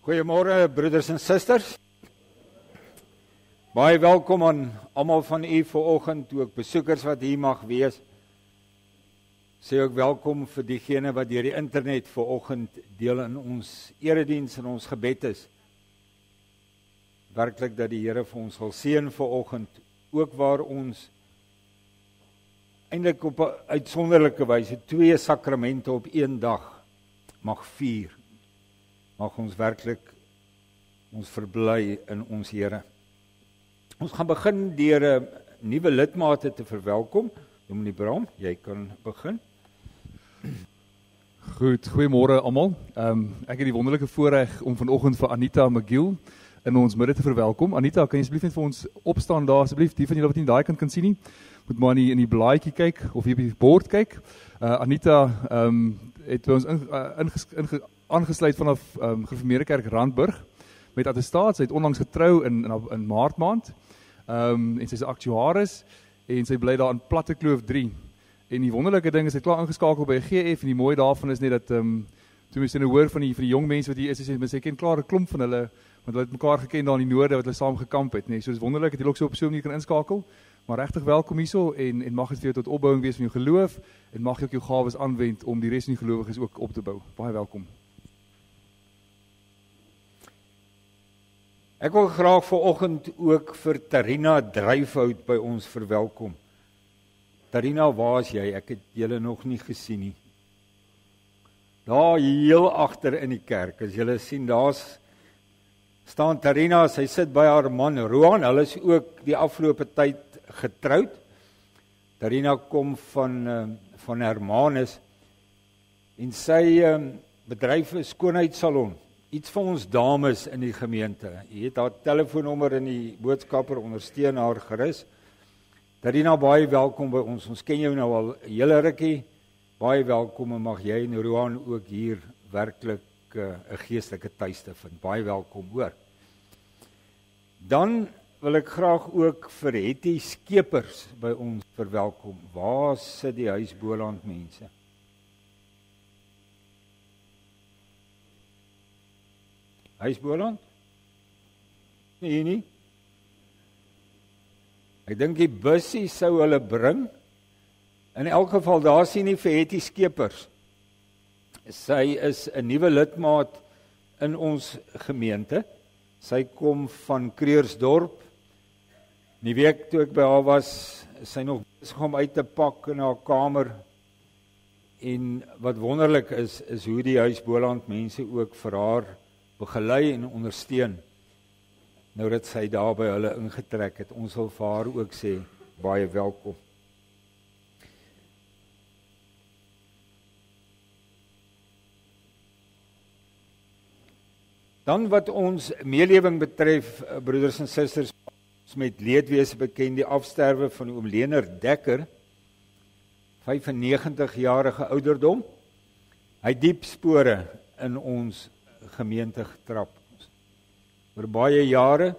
Goeiemôre broeders en susters. Baie welkom aan almal van u vanoggend, ook besoekers wat hier mag wees. Sê ook welkom vir diegene wat deur die internet vanoggend deel in ons erediens en ons gebed is. Werklik dat die Here vir ons sal seën vanoggend, ook waar ons eintlik op 'n uitsonderlike wyse 2 sakramente op een dag mag vier. Mag ons werklik ons verbly in ons Here. Ons gaan begin deur 'n nuwe lidmate te verwelkom. Dominee Bram, jy kan begin. Goed, goeiemôre almal. Ek het die wonderlike voorreg om vanoggend vir Anita McGill in ons midde te verwelkom. Anita, kan jy asseblief net vir ons opstaan daar asseblief? Die van julle wat nie daai kant kan sien nie, moet maar in die blaadjie kyk of hier op die bord kyk. Anita het by ons aangesluit vanaf Gereformeerde Kerk Randburg met attestaat. Sy het onlangs getrou in Maart maand. En sy is 'n aktuaris en sy bly daar in Plattekloof 3. En die wonderlike ding is sy het klaar ingeskakel by 'n GF en die mooi daarvan is net dat toe mens nou hoor van die jong mense wat hier is, sy ken klaar 'n klomp van hulle, want hulle het mekaar geken daar in die noorde wat hulle saam gekamp het, nee. So is wonderlik dat jy ook so op so 'n manier kan inskakel. Maar regtig welkom hierso en mag dit vir jou tot opbouing wees van jou geloof en mag jy ook jou gawes aanwend om die res van die gelowiges ook op te bou. Baie welkom. Ek wil graag vanoggend ook vir Tarina Dryfhout by ons verwelkom. Tarina, waar is jy? Ek het julle nog nie gesien nie. Daar heel agter in die kerk, as julle sien, daar staan Tarina, sy sit by haar man Roan, hulle is ook die afgelope tyd getroud. Tarina kom van Hermanus en sy bedryf 'n skoonheidssalon. Iets vir ons dames in die gemeente. Jy het haar telefoonnommer in die boodskapper, ondersteun haar gerus. Tarina, baie welkom by ons. Ons ken jou nou al 'n hele rukkie. Baie welkom en mag jy en Roan ook hier werklik 'n geestelike tuiste vind. Baie welkom hoor. Dan wil ek graag ook vir Hetty Skeepers by ons verwelkom. Waar sit die huis Boland mense? Huis Boland? Nee. Ek dink die bussie sou hulle bring. In elk geval, daar sien nie vir Hetty Skeepers. Sy is 'n nuwe lidmaat in ons gemeente. Sy kom van Kreursdorp. Die week toe ek by haar was, is sy nog besig om uit te pak in haar kamer. En wat wonderlik is hoe die huis Boland mense ook vir haar begelei en ondersteun. Nou dat sy daar by hulle ingetrek het, ons wil vir haar ook sê, baie welkom. Dan wat ons meelewing betref, broeders en susters, ons met leedwese bekend die afsterwe van oom Leonard Dekker, 95-jarige ouderdom. Hy het diep spore in ons gemeente getrap. Oor baie jare,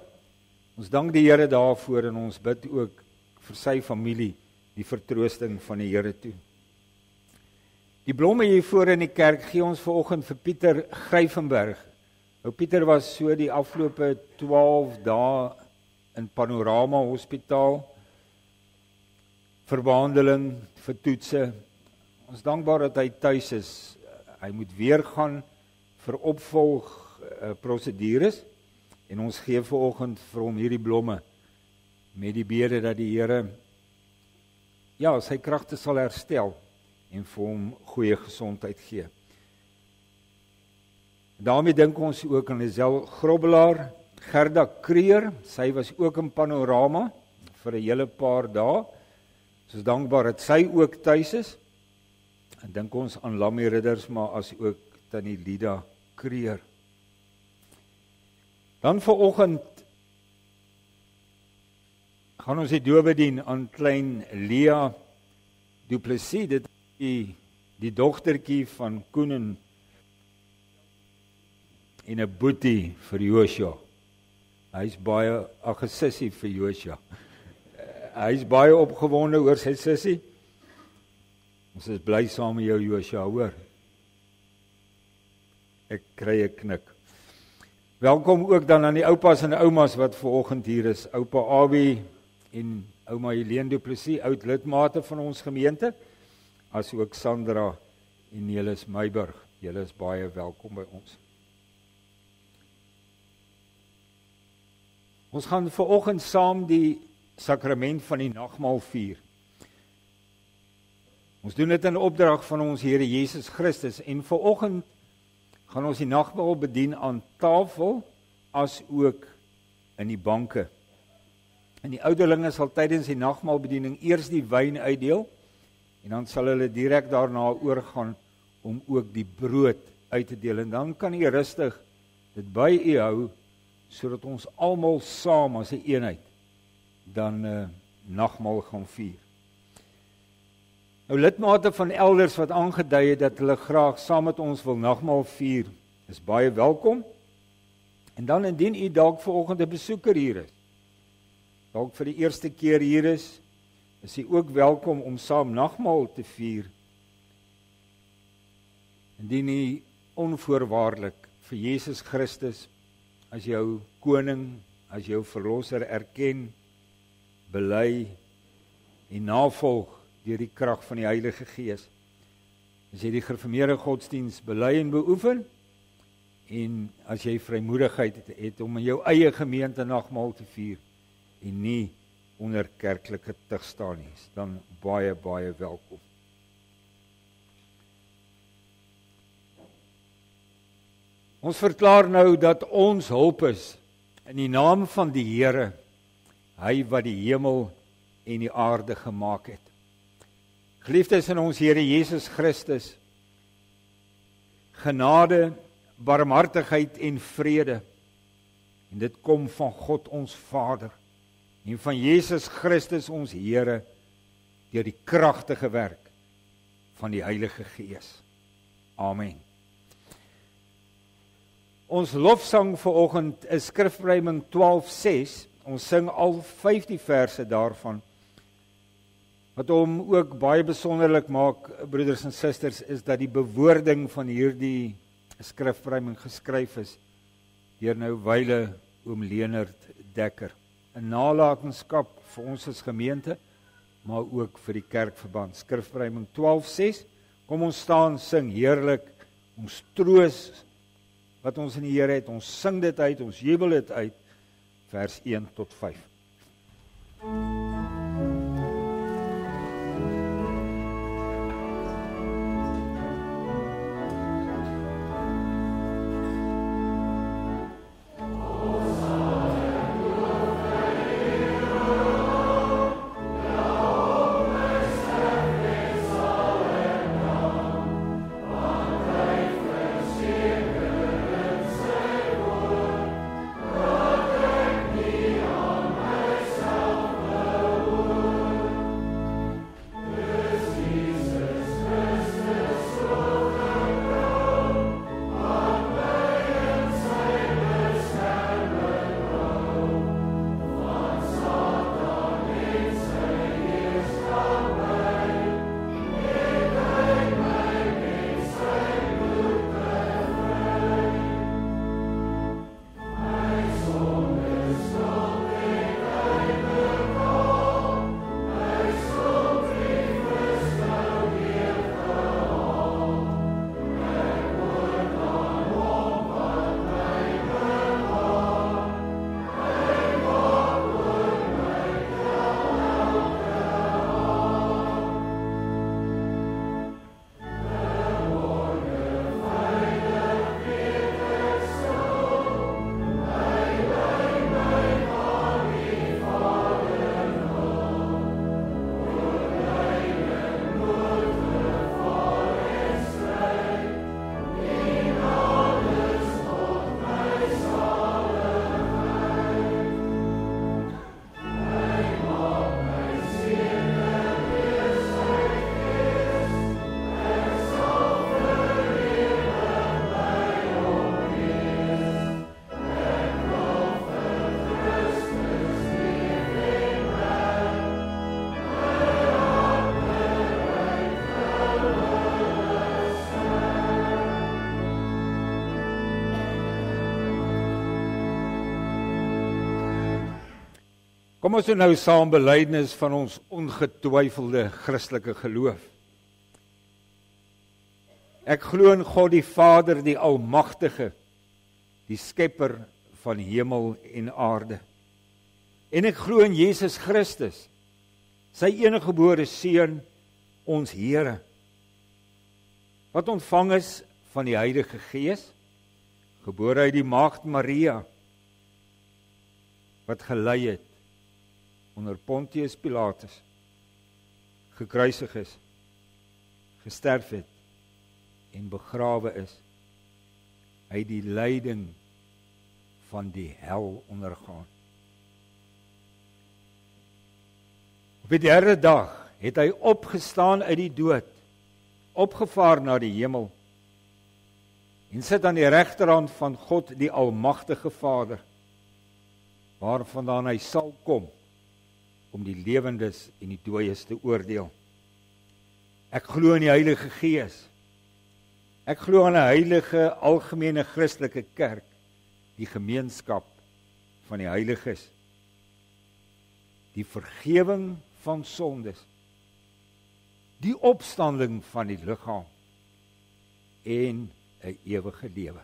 ons dank die Here daarvoor en ons bid ook vir sy familie die vertroosting van die Here toe. Die blomme hier voor in die kerk gee ons vanoggend vir Pieter Gryvenberg. Nou Pieter was so die afgelope 12 dae in Panorama Hospitaal vir behandeling, vir toetse. Ons dankbaar dat hy tuis is. Hy moet weer gaan vir opvolg prosedures en ons gee vanoggend vir hom hierdie blomme met die bede dat die Here sy kragte sal herstel en vir hom goeie gesondheid gee. Daarmee dink ons ook aan Lisel Grobbelaar, Gerda Kreer, sy was ook in Panorama vir 'n hele paar dae. Ons is dankbaar dat sy ook tuis is. En dink ons aan Lammie Ridders, maar as ook Tannie Lida Kreer. Dan vanoggend gaan ons die doop dien aan klein Lea Du Plessis, dit is die dogtertjie van Koen en 'n boetie vir Joshua. Hy's baie sussie vir Joshua. Hy's baie opgewonde oor sy sussie. Ons is bly saam met jou, Joshua, hoor. Ek kry 'n knik. Welkom ook dan aan die oupas en oumas wat vanoggend hier is. Oupa Abi en ouma Helene Du Plessis, oud lidmate van ons gemeente, as ook Sandra en Nelis Meiburg. Julle is baie welkom by ons. Ons gaan vanoggend saam die sakrament van die nagmaal vier. Ons doen dit in opdrag van ons Here Jesus Christus en vanoggend gaan ons die nagmaal bedien aan tafel as ook in die banke. En die ouderlinge sal tydens die nagmaalbediening eers die wyn uitdeel en dan sal hulle direk daarna oorgaan om ook die brood uit te deel. En dan kan u rustig dit by u hou sodat ons almal saam as 'n eenheid dan nagmaal gaan vier. Nou lidmate van elders wat aangedui het dat hulle graag saam met ons wil nagmaal vier, is baie welkom. En dan indien u dalk vanoggend 'n besoeker hier is, dalk vir die eerste keer hier is u ook welkom om saam nagmaal te vier. Indien u onvoorwaardelik vir Jesus Christus as jou koning, as jou verlosser erken, bely en navolg deur die krag van die Heilige Gees. As jy die gereformeerde godsdiens bely en beoefen, en as jy vrymoedigheid het om in jou eie gemeente nagmaal te vier en nie onder kerklike tug staan nie, dan baie, baie welkom. Ons verklaar nou dat ons hulp is in die naam van die Here, hy wat die hemel en die aarde gemaak het. Geliefdes in ons Here Jesus Christus, genade, barmhartigheid en vrede, en dit kom van God ons Vader, en van Jesus Christus ons Here, deur die kragtige werk van die Heilige Gees. Amen. Ons lofsang vanoggend is Skrifruiming 12:6. Ons sing al 15 verse daarvan. Wat hom ook baie besonderlik maak, broeders en susters, is dat die bewoording van hierdie skrifruiming geskryf is deur nou wyle oom Leonard Dekker. 'n Nalatenskap vir ons as gemeente, maar ook vir die kerkverband. Skrifruiming 12:6. Kom ons staan, sing heerlik, ons troos wat ons in die Here het, ons sing dit uit, ons jubel dit uit, vers 1 tot 5. Kom ons doen nou saam belydenis van ons ongetwyfelde Christelike geloof. Ek glo in God die Vader, die Almagtige, die Skepper van hemel en aarde. En ek glo in Jesus Christus, sy eniggebore Seun, ons Here, wat ontvang is van die Heilige Gees, gebore uit die Maagd Maria, wat gelei het onder Pontius Pilatus, gekruisig is, gesterf het en begrawe is, hy die lyding van die hel ondergaan. Op die derde dag het hy opgestaan uit die dood, opgevaar na die hemel, en sit aan die regterhand van God die Almagtige Vader, waarvandaan hy sal kom, om die lewendes en die dooies te oordeel. Ek glo in die Heilige Gees. Ek glo aan 'n heilige, algemene Christelike kerk, die gemeenskap van die heiliges, die vergewing van sondes, die opstanding van die liggaam en 'n ewige lewe.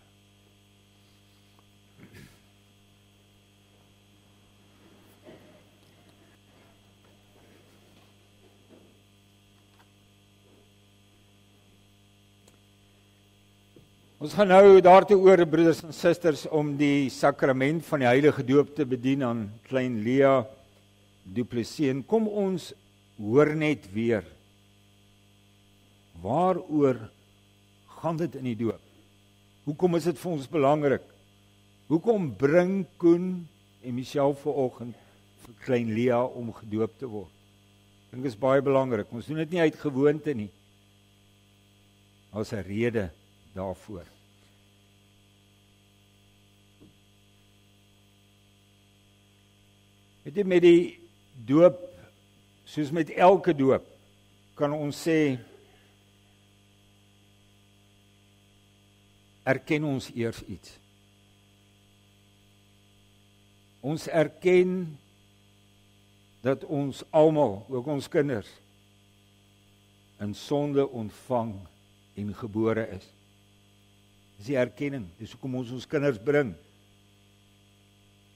Ons gaan nou daartoe oor, broeders en susters, om die sakrament van die heilige doop te bedien aan klein Lea Du Plessis. En kom ons hoor net weer, waaroor gaan dit in die doop? Hoekom is dit vir ons belangrik? Hoekom bring Koen en Michelle vanoggend vir klein Lea om gedoop te word? Ek dink dit is baie belangrik. Ons doen dit nie uit gewoonte nie. As 'n rede daarvoor. Weet jy, met die doop, soos met elke doop, kan ons sê, erken ons eers iets. Ons erken dat ons almal, ook ons kinders, in sonde ontvang en gebore is. Dis die erkenning, dis hoekom ons kinders bring.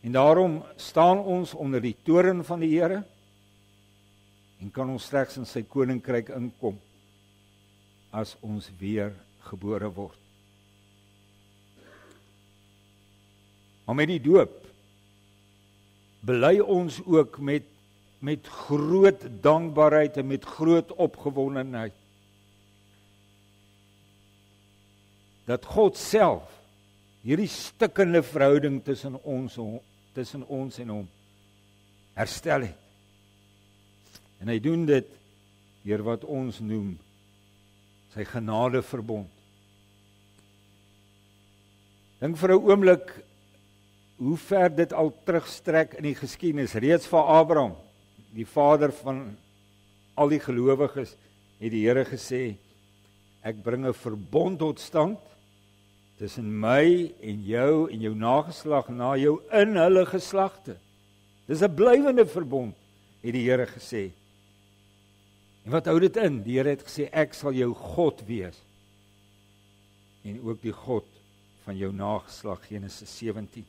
En daarom staan ons onder die toren van die Here en kan ons slegs in sy koninkryk inkom as ons weer gebore word. Maar met die doop bely ons ook met groot dankbaarheid en met groot opgewondenheid dat God self hierdie stikkende verhouding tussen ons en hom herstel het. En hy doen dit deur wat ons noem sy genadeverbond. Dink vir 'n oomblik hoe ver dit al terugstrek in die geskiedenis. Reeds vir Abraham, die vader van al die gelowiges, het die Here gesê, ek bring 'n verbond tot stand tussen my en jou nageslag na jou in hulle geslagte. Dis 'n blywende verbond, het die Here gesê. En wat hou dit in? Die Here het gesê, ek sal jou God wees. En ook die God van jou nageslag, Genesis 17.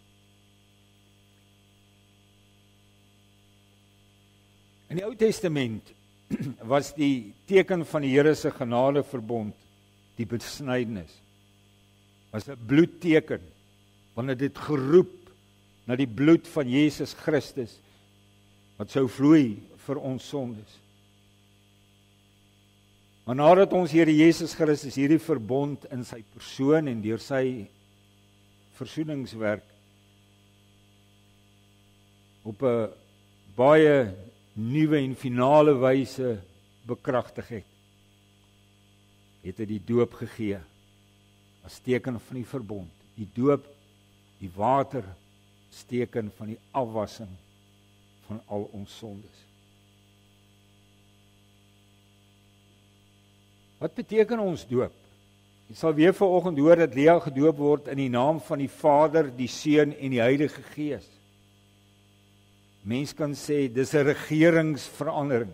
In die Ou Testament was die teken van die Here se genadeverbond die besnydenis. Was 'n bloedteken, want dit geroep na die bloed van Jesus Christus wat sou vloei vir ons sondes. Maar nadat ons Here Jesus Christus hierdie verbond in sy persoon en deur sy versoeningswerk op 'n baie nuwe en finale wyse bekragtig het hy die doop gegee as teken van die verbond. Die doop, die water, is teken van die afwassing van al ons sondes. Wat beteken ons doop? Jy sal weer vanoggend hoor dat Lea gedoop word in die naam van die Vader, die Seun en die Heilige Gees. Mens kan sê, dis 'n regeringsverandering.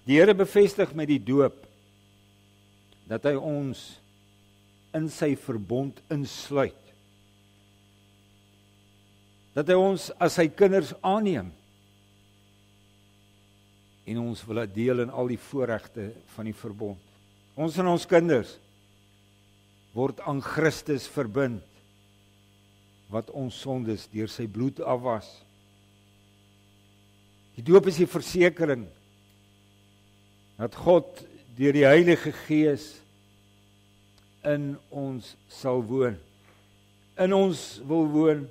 Die Here bevestig met die doop, dat hy ons in sy verbond insluit. Dat hy ons as sy kinders aanneem, en ons wil deel in al die voorregte van die verbond. Ons en ons kinders word aan Christus verbind, wat ons sondes deur sy bloed afwas. Die doop is die versekering dat God deur die Heilige Gees in ons sal woon. In ons wil woon,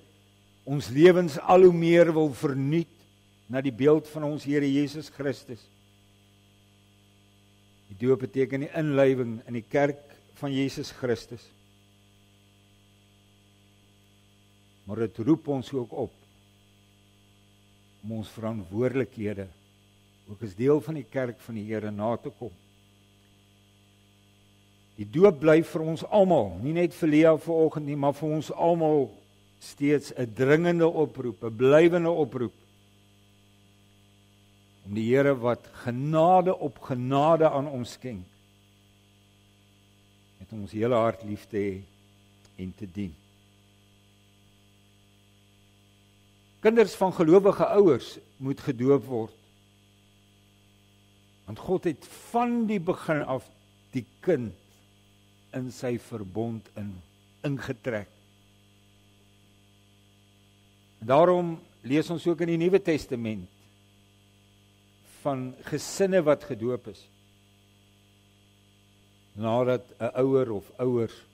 ons lewens al hoe meer wil vernuut na die beeld van ons Here Jesus Christus. Die doop beteken die inlywing in die kerk van Jesus Christus. Maar dit roep ons ook op om ons verantwoordelikhede, ook as deel van die kerk van die Here, na te kom. Die doop bly vir ons almal, nie net vir Lea vanoggend nie, maar vir ons almal steeds 'n dringende oproep, 'n blywende oproep, om die Here wat genade op genade aan ons skenk, met ons hele hart lief te hê en te dien. Kinders van gelowige ouers moet gedoop word, want God het van die begin af die kind in sy verbond ingetrek. Daarom lees ons ook in die Nuwe Testament van gesinne wat gedoop is, nadat 'n ouer of ouers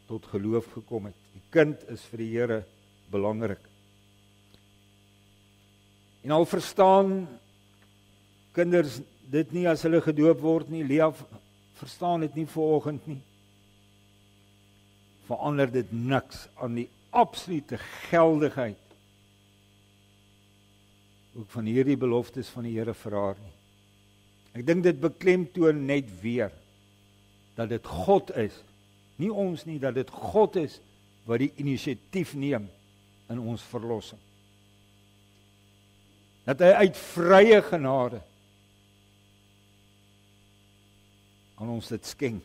tot geloof gekom het. Die kind is vir die Here belangrik. En al verstaan kinders dit nie as hulle gedoop word nie, Lea verstaan dit nie vanoggend nie, verander dit niks aan die absolute geldigheid ook van hierdie beloftes van die Here vir haar nie. Ek dink dit beklemtoon net weer dat dit God is, nie ons nie, dat dit God is wat die inisiatief neem in ons verlossing. Dat hy uit vrye genade aan ons dit skenk.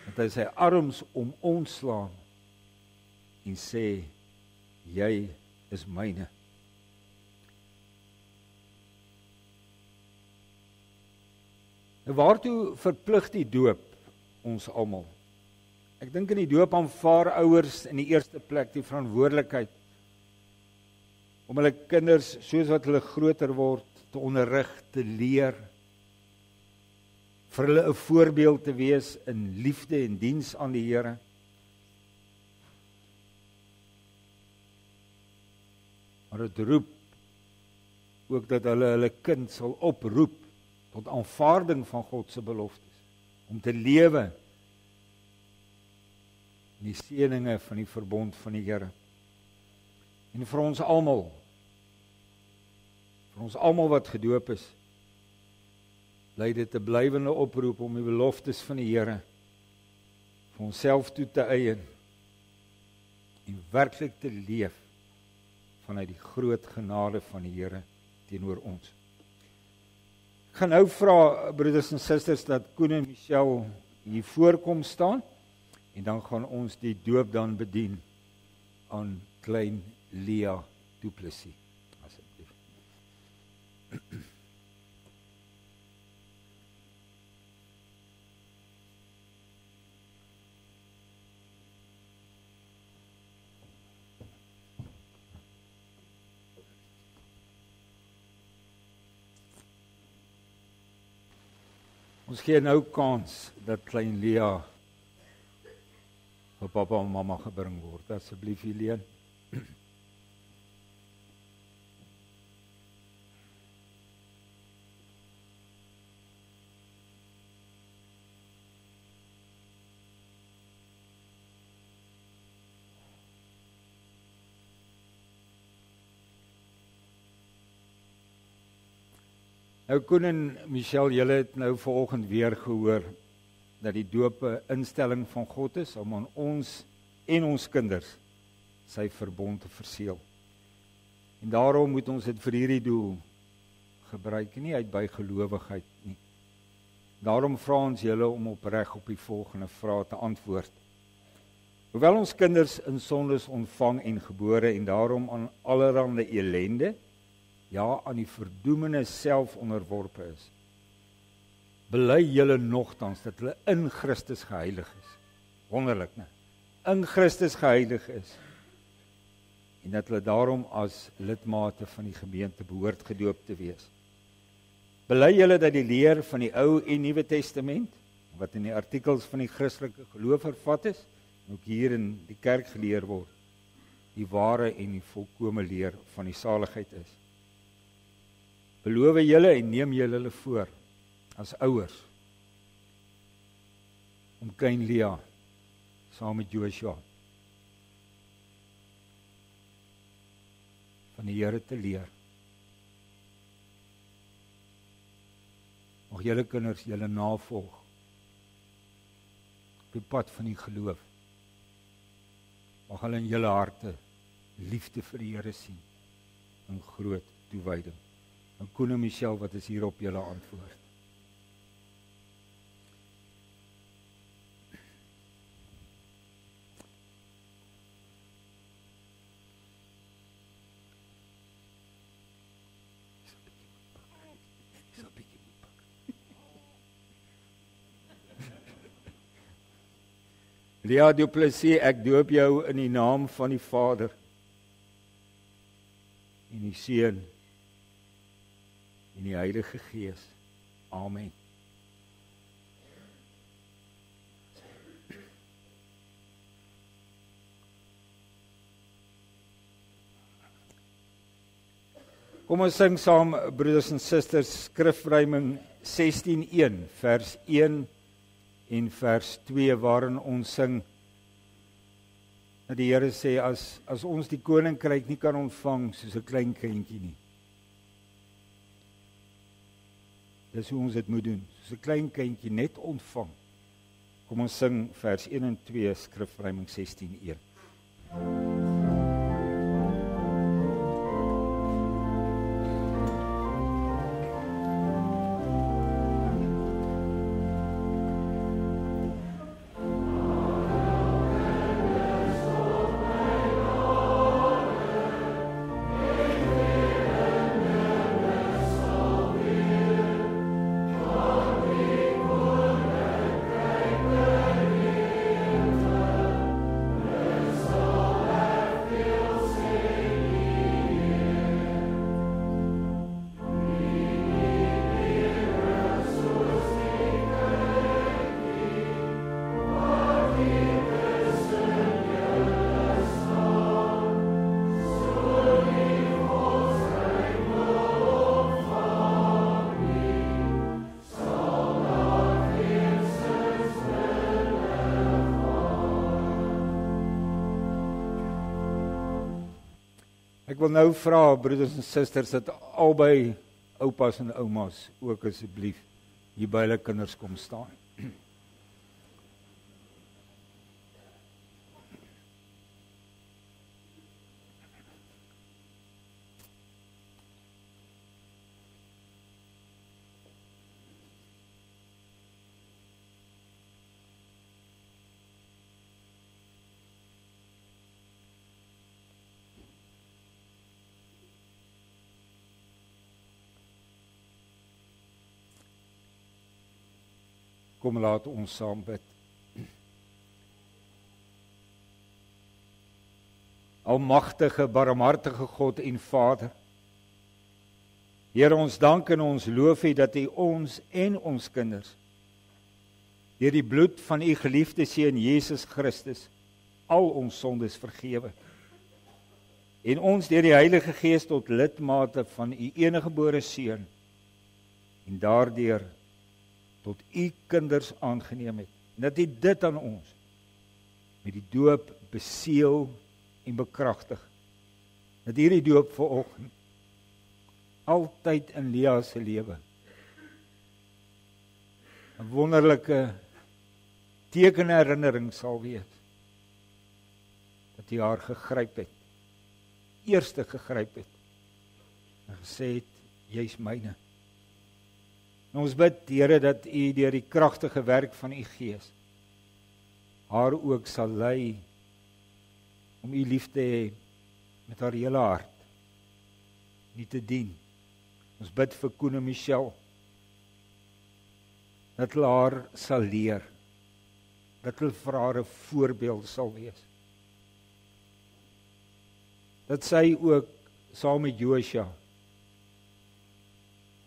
Dat hy sy arms om ons slaan en sê, jy is myne. Nou waartoe verplig die doop ons almal? Ek dink in die doop aanvaar ouers in die eerste plek die verantwoordelikheid om hulle kinders, soos wat hulle groter word, te onderrig, te leer, vir hulle 'n voorbeeld te wees in liefde en diens aan die Here. Maar dit roep ook dat hulle kind sal oproep tot aanvaarding van God se beloftes, om te lewe in die seëninge van die verbond van die Here. En vir ons almal wat gedoop is, bly dit 'n blywende oproep om die beloftes van die Here vir onsself toe te eien en werklik te leef vanuit die groot genade van die Here teenoor ons. Ek gaan nou vra, broeders en susters, dat Koen en Michelle hier voorkom staan, en dan gaan ons die doop dan bedien aan klein Lea Du Plessis. Asseblief. Ons gee nou kans dat klein Lea vir pappa en mamma gebring word. Asseblief, Helene. Nou Koen en Michelle, julle het nou vanoggend weer gehoor dat die doop 'n instelling van God is om aan ons en ons kinders sy verbond te verseël. En daarom moet ons dit vir hierdie doel gebruik, nie uit bygelowigheid nie. Daarom vra ons julle om opreg op die volgende vrae te antwoord. Hoewel ons kinders in sondes ontvang en gebore en daarom aan allerhande elende, ja aan die verdoemenis self onderworpe is, bely julle nogtans dat hulle in Christus geheilig is. Wonderlik, né? In Christus geheilig is. En dat hulle daarom as lidmate van die gemeente behoort gedoop te wees. Bely julle dat die leer van die Ou en Nuwe Testament, wat in die artikels van die Christelike geloof vervat is, en ook hier in die kerk geleer word, die ware en die volkome leer van die saligheid is. Beloof julle en neem julle hulle voor, as ouers, om Kain Lea, saam met Joshua, van die Here te leer. Mag julle kinders julle navolg op die pad van die geloof. Mag hulle in julle harte liefde vir die Here sien en groot toewyding. En Koen en Michelle, wat is hierop julle antwoord? Lea Du Plessis, ek doop jou in die naam van die Vader en die Seun en die Heilige Gees. Amen. Kom ons sing saam, broeders en susters, Skrifruiming 16:1, vers 1 en vers 2, waarin ons sing, dat die Here sê, as ons die koninkryk nie kan ontvang soos 'n klein kindjie nie. Dis hoe ons dit moet doen, soos 'n klein kindjie net ontvang. Kom ons sing vers 1 en 2, Skrifruiming 16:1. Ek wil nou vra, broeders en susters, dat albei oupas en oumas ook asseblief hier by hulle kinders kom staan. Kom, laat ons saam bid. Almagtige, barmhartige God en Vader, Here, ons dank en ons loof U dat U ons en ons kinders deur die bloed van U geliefde Seun Jesus Christus al ons sondes vergewe en ons deur die Heilige Gees tot lidmate van U eniggebore Seun en daardeur tot U kinders aangeneem het. En dat U dit aan ons met die doop beseël en bekragtig. Dat hierdie doop vanoggend altyd in Lea se lewe 'n wonderlike tekenherinnering sal wees dat U haar gegryp het. Eerste gegryp het. En gesê het, jy's myne. En ons bid, Here, dat U deur die kragtige werk van U Gees haar ook sal lei om U lief te hê met haar hele hart, nie te dien. Ons bid vir Koen en Michelle, dat hulle haar sal leer, dat hulle vir haar 'n voorbeeld sal wees. Dat sy ook saam met Joshua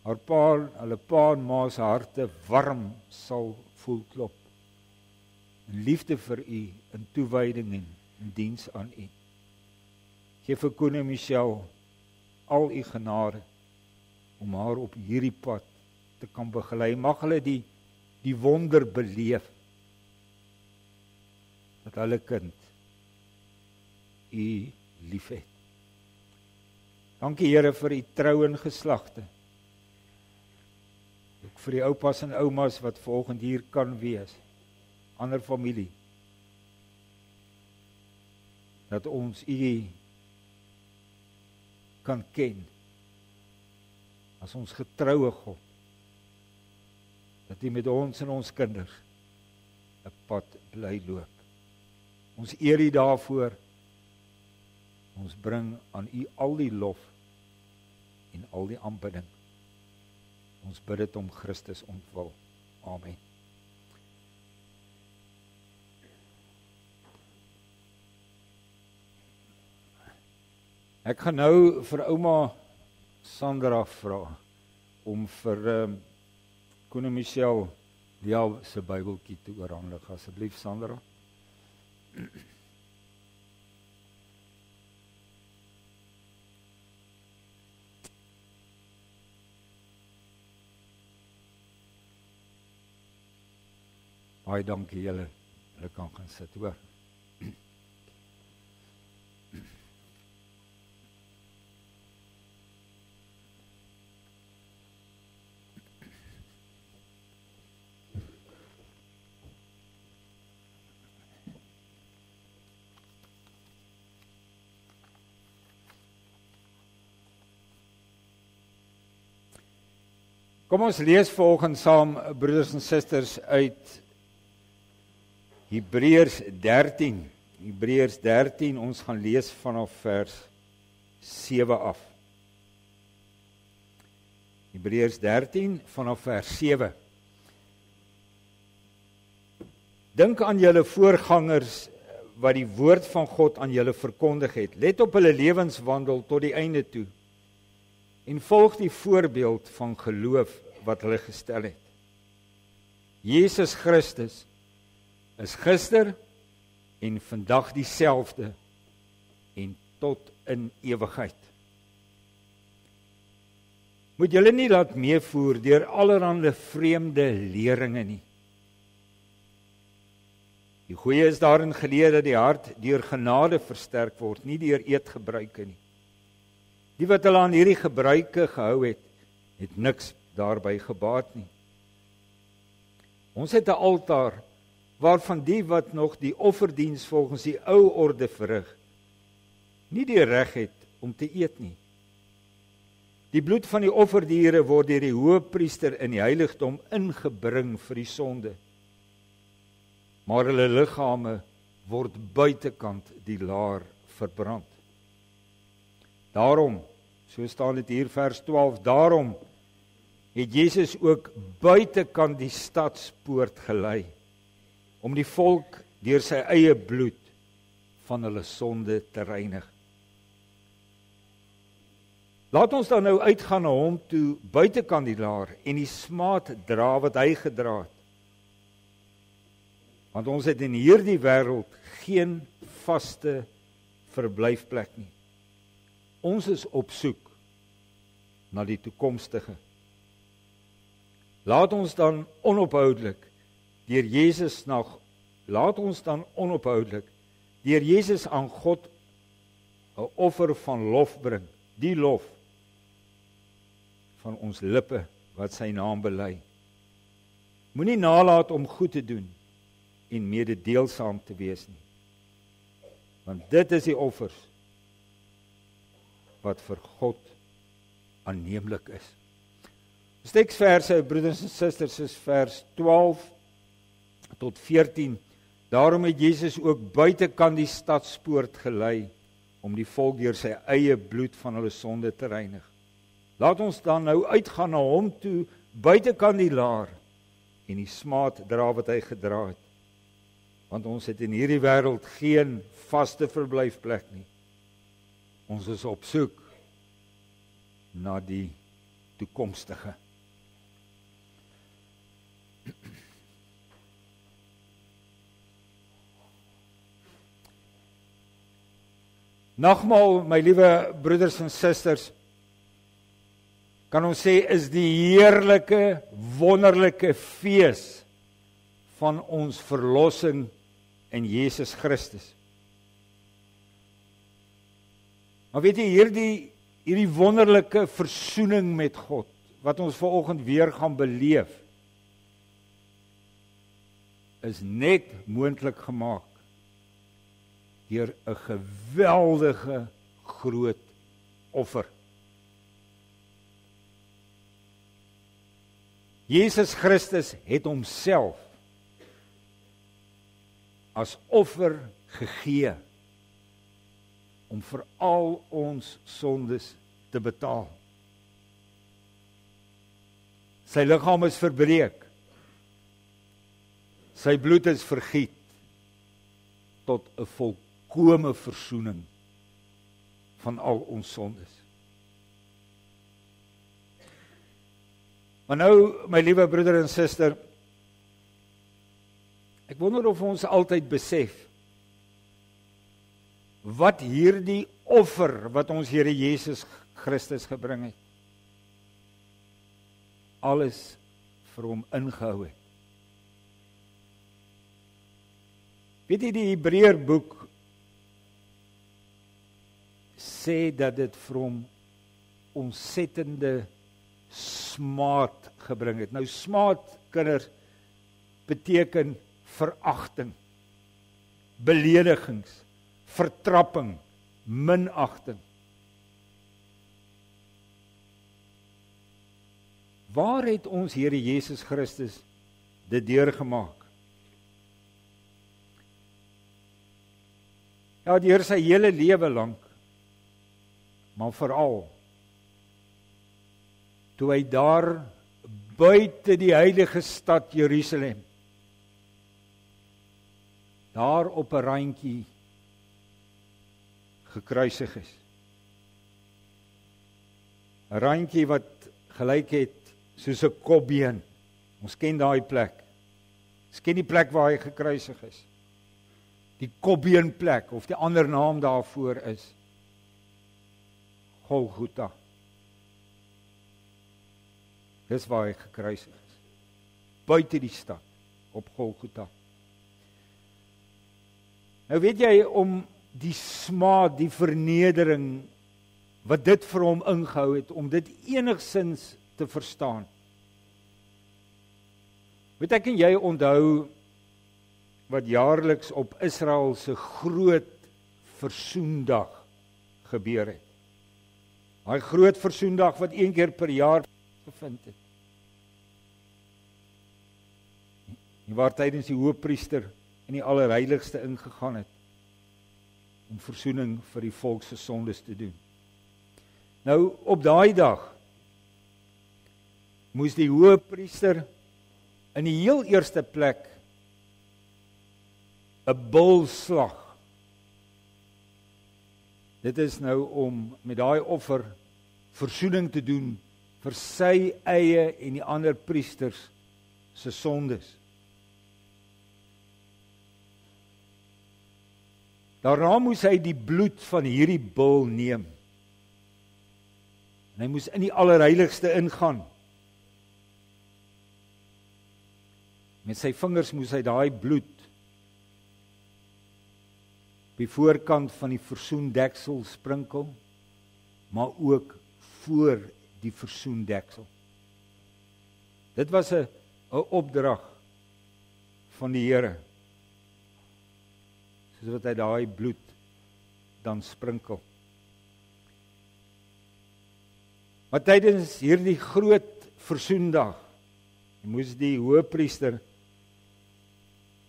hulle pa en ma se harte warm sal voel klop. In liefde vir U, in toewyding en in diens aan U. Geef vir Koen en Michelle al U genade om haar op hierdie pad te kan begelei. Mag hulle die wonder beleef dat hulle kind U liefhet. Dankie Here vir U trou en geslagte. Ook vir die oupas en oumas wat vanoggend hier kan wees. Ander familie. Dat ons U kan ken as ons getroue God. Dat U met ons en ons kinders 'n pad bly loop. Ons eer U daarvoor. Ons bring aan U al die lof en al die aanbidding. Ons bid dit om Christus ontwil. Amen. Ek gaan nou vir ouma Sandra vra om vir Koen en Michelle Lia se Bybeltjie te oorhandig. Asseblief Sandra. Baie dankie julle. Julle kan gaan sit, hoor. Kom ons lees vanoggend saam, broeders en susters, uit Hebreërs 13. Hebreërs 13, ons gaan lees vanaf vers 7 af. Hebreërs 13 vanaf vers 7. Dink aan julle voorgangers wat die woord van God aan julle verkondig het. Let op hulle lewenswandel tot die einde toe. En volg die voorbeeld van geloof wat hulle gestel het. Jesus Christus is gister en vandag dieselfde en tot in ewigheid. Moet julle nie laat meevoer deur allerhande vreemde leringe nie. Die goeie is daarin geleer dat die hart deur genade versterk word, nie deur eetgebruike nie. Die wat hulle aan hierdie gebruike gehou het, het niks daarby gebaat nie. Ons het 'n altaar waarvan die wat nog die offerdiens volgens die ou orde verrig, nie die reg het om te eet nie. Die bloed van die offerdiere word deur die hoëpriester in die heiligdom ingebring vir die sonde. Maar hulle liggame word buitekant die laar verbrand. Daarom, so staan dit hier vers 12, daarom het Jesus ook buitekant die stadspoort gelei, om die volk deur sy eie bloed van hulle sonde te reinig. Laat ons dan nou uitgaan na hom toe buitekant die laar en die smaad dra wat hy gedra het. Want ons het in hierdie wêreld geen vaste verblyfplek nie. Ons is op soek na die toekomstige. Laat ons dan onophoudlik deur Jesus aan God 'n offer van lof bring, die lof van ons lippe wat sy naam bely. Moenie nalat om goed te doen en mededeelsaam te wees nie. Want dit is die offers wat vir God aanneemlik is. Ons teksverse, broeders en susters, is vers 12 tot 14. Daarom het Jesus ook buitekant die stadspoort gelei, om die volk deur sy eie bloed van hulle sonde te reinig. Laat ons dan nou uitgaan na hom toe, buitekant die laar, en die smaad dra wat hy gedra het. Want ons het in hierdie wêreld geen vaste verblyfplek nie. Ons is op soek na die toekomstige. Nagmaal, my liewe broeders en susters, kan ons sê is die heerlike, wonderlike fees van ons verlossing in Jesus Christus. Maar weet jy, hierdie wonderlike versoening met God, wat ons vanoggend weer gaan beleef, is net moontlik gemaak deur 'n geweldige groot offer. Jesus Christus het homself as offer gegee om vir al ons sondes te betaal. Sy liggaam is verbreek. Sy bloed is vergiet tot 'n volkomme versoening van al ons sondes. Maar nou, my liewe broeder en suster, ek wonder of ons altyd besef wat hierdie offer wat ons Here Jesus Christus gebring het, alles vir hom ingehou het. Weet jy, die Hebreërboek sê dat dit vir hom ontsettende smaad gebring het. Nou smaad, kinders, beteken veragting, beledigings, vertrapping, minagting. Waar het ons Here Jesus Christus dit deurgemaak? Ja, deur sy hele lewe lank, maar veral toe hy daar buite die heilige stad Jerusalem, daar op 'n randjie gekruisig is. 'n Randjie wat gelyk het soos 'n kopbeen. Ons ken daai plek. Ons ken die plek waar hy gekruisig is. Die kopbeenplek, of die ander naam daarvoor is Golgotha. Dis waar hy gekruisig is. Buite die stad, op Golgotha. Nou weet jy, om die smaad, die vernedering, wat dit vir hom ingehou het, om dit enigsins te verstaan. Weet ek en jy onthou wat jaarliks op Israel se groot versoendag gebeur het. Daai groot versoendag wat een keer per jaar gevind het. Waar tydens die hoofpriester in die allerheiligste ingegaan het om versoening vir die volk se sondes te doen. Nou op daai dag moes die hoofpriester in die heel eerste plek 'n bul slag. Dit is nou om met daai offer versoening te doen vir sy eie en die ander priesters se sondes. Daarna moes hy die bloed van hierdie bul neem. En hy moes in die allerheiligste ingaan. Met sy vingers moes hy daai bloed op die voorkant van die versoendeksel sprinkel, maar ook voor die versoendeksel. Dit was 'n opdrag van die Here. Soos wat hy daai bloed dan sprinkel. Maar tydens hierdie groot versoendag moes die hoëpriester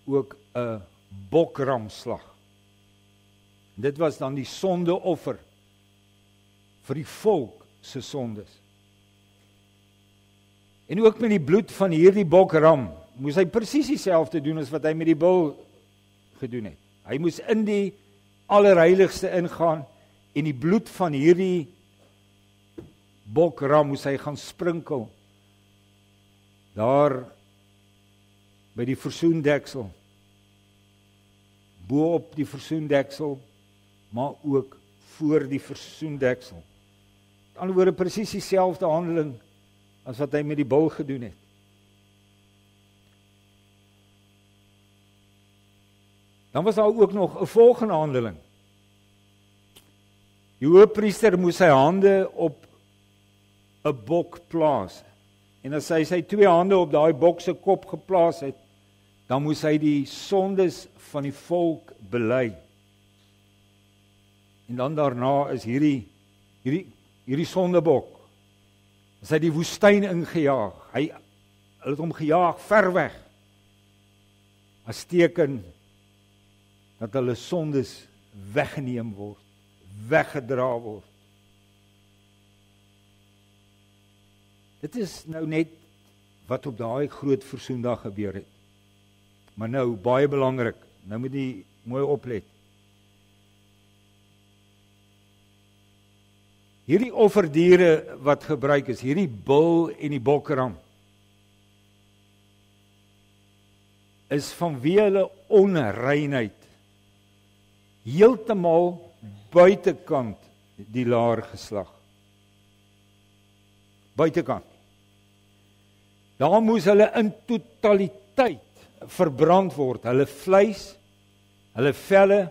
ook 'n bokram slag. Dit was dan die sondeoffer vir die volk se sondes. En ook met die bloed van hierdie bokram moes hy presies dieselfde doen as wat hy met die bul gedoen het. Hy moes in die allerheiligste ingaan en die bloed van hierdie bokram moes hy gaan sprinkel daar by die versoendeksel, bo op die versoendeksel, maar ook voor die versoendeksel. Met ander woorde presies dieselfde handeling as wat hy met die bul gedoen het. Dan was daar ook nog 'n volgende handeling. Die hoëpriester moes sy hande op 'n bok plaas. En as hy sy 2 hande op daai bok se kop geplaas het, dan moes hy die sondes van die volk bely. En dan daarna is hierdie sondebok, as hy die woestyn ingejaag, hy het hom gejaag ver weg, as teken dat hulle sondes weggeneem word, weggedra word. Dit is nou net wat op daai groot versoendag gebeur het. Maar nou, baie belangrik, nou moet jy mooi oplet. Hierdie offerdiere wat gebruik is, hierdie bul en die bokram, is vanweë hulle onreinheid heeltemal buitekant die laar geslag. Buitekant. Daar moes hulle in totaliteit verbrand word. Hulle vleis, hulle velle,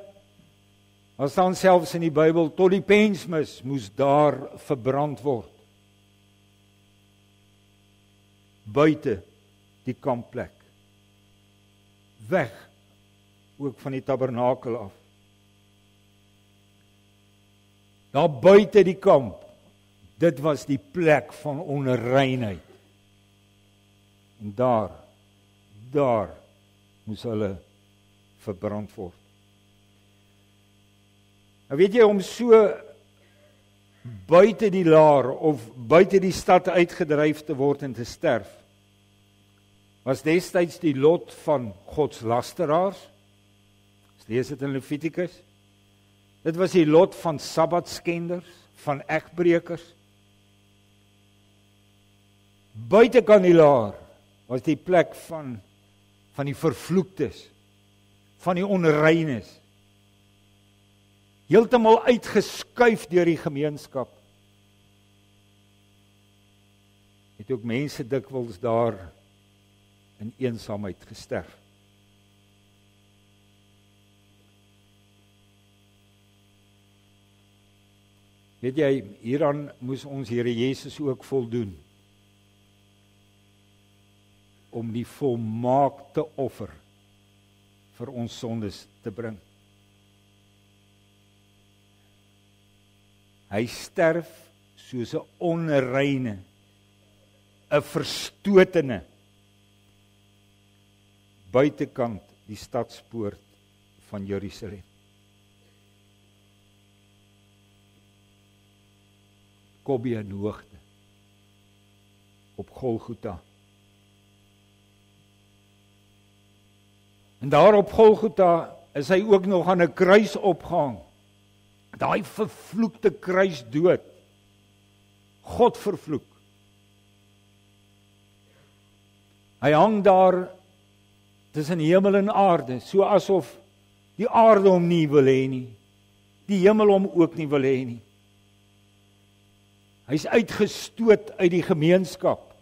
as dan selfs in die Bybel, tot die pensmis moes daar verbrand word. Buite die kampplek. Weg, ook van die tabernakel af. Daar buite die kamp, dit was die plek van onreinheid. En daar moes hulle verbrand word. Nou weet jy, om so buite die laar of buite die stad uitgedryf te word en te sterf, was destyds die lot van godslasteraars. Ons lees dit in Levitikus. Dit was die lot van sabbatskenders, van egbreekers. Buitekant die laar was die plek van die vervloektes, van die onreines. Heeltemal uitgeskuif deur die gemeenskap. Het ook mense dikwels daar in eensaamheid gesterf. Weet jy, hieraan moes ons Here Jesus ook voldoen, om die volmaakte offer vir ons sondes te bring. Hy sterf soos 'n onreine, 'n verstotene, buitekant die stadspoort van Jerusalem. Kobie in hoogte, op Golgotha. En daar op Golgotha is hy ook nog aan 'n kruis opgehang. Daai vervloekte kruisdood. God vervloek. Hy hang daar tussen hemel en aarde, so asof die aarde hom nie wil hê nie, die hemel hom ook nie wil hê nie. Hy's uitgestoot uit die gemeenskap.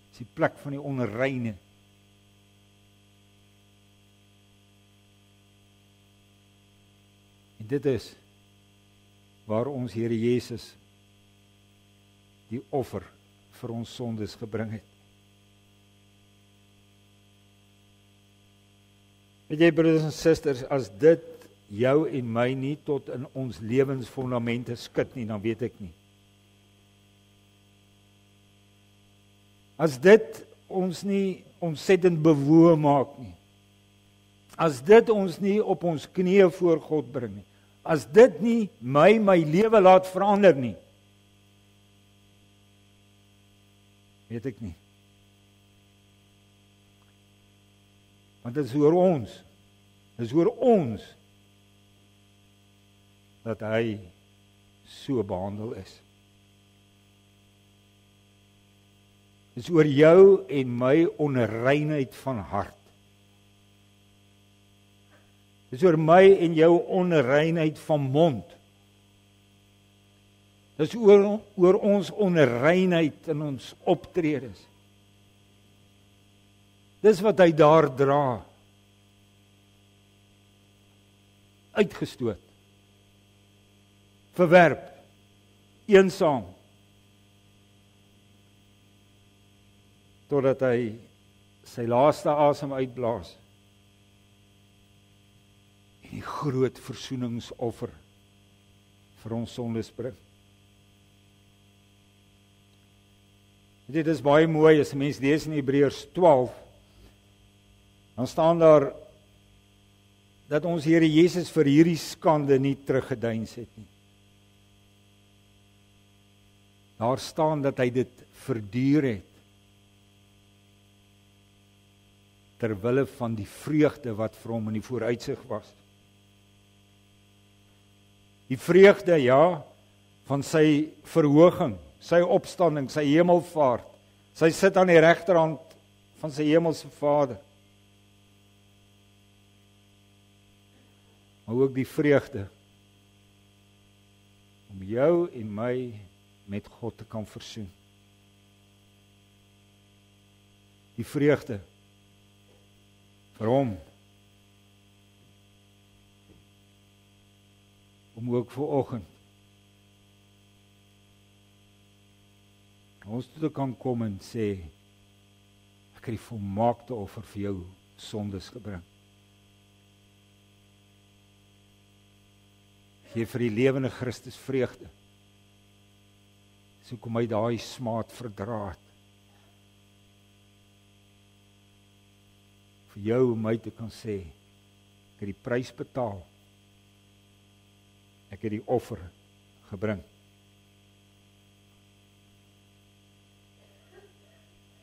Dis die plek van die onreine. En dit is waar ons Here Jesus die offer vir ons sondes gebring het. Weet jy, broeders en susters, as dit jou en my nie tot in ons lewensfondamente skud nie, dan weet ek nie. As dit ons nie ontsettend bewoe maak nie, as dit ons nie op ons knieë voor God bring nie, as dit nie my lewe laat verander nie, weet ek nie. Want dit is oor ons, dat hy so behandel is. Dit is oor jou en my onreinheid van hart. Dit is oor my en jou onreinheid van mond. Dit is oor ons onreinheid in ons optredes. Dis wat hy daar dra. Uitgestoot. Verwerp. Eensaam. Totdat hy sy laaste asem uitblaas. En die groot versoeningsoffer vir ons sondes bring. Dit is baie mooi as 'n mens lees in Hebreërs 12. Dan staan daar dat ons Here Jesus vir hierdie skande nie teruggedeins het nie. Daar staan dat hy dit verduur het ter wille van die vreugde wat vir hom in die vooruitsig was. Die vreugde, ja, van sy verhoging, sy opstanding, sy hemelvaart, sy sit aan die regterhand van sy hemelse Vader. Maar ook die vreugde om jou en my met God te kan versoen. Die vreugde vir hom om ook vanoggend ons toe kan kom en sê, ek het die volmaakte offer vir jou sondes gebring. Gee vir die lewende Christus vreugde. So kom hy daai smaad verdra het. Vir jou om my te kan sê, ek het die prys betaal. Ek het die offer gebring.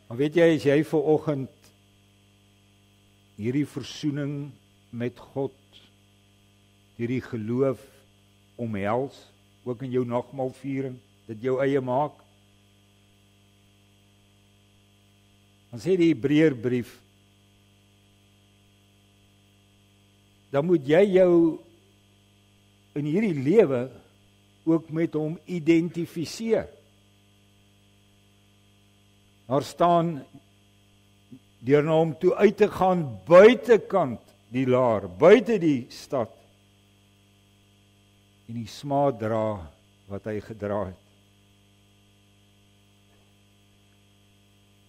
Maar weet jy, as jy vanoggend hierdie versoening met God, hierdie geloof omhels, ook in jou nagmaalviering, dit jou eie maak, dan sê die Hebreërbrief, dan moet jy jou in hierdie lewe ook met hom identifiseer. Daar staan, deur na hom toe uit te gaan buitekant die laar, buite die stad, en die smaad dra wat hy gedra het.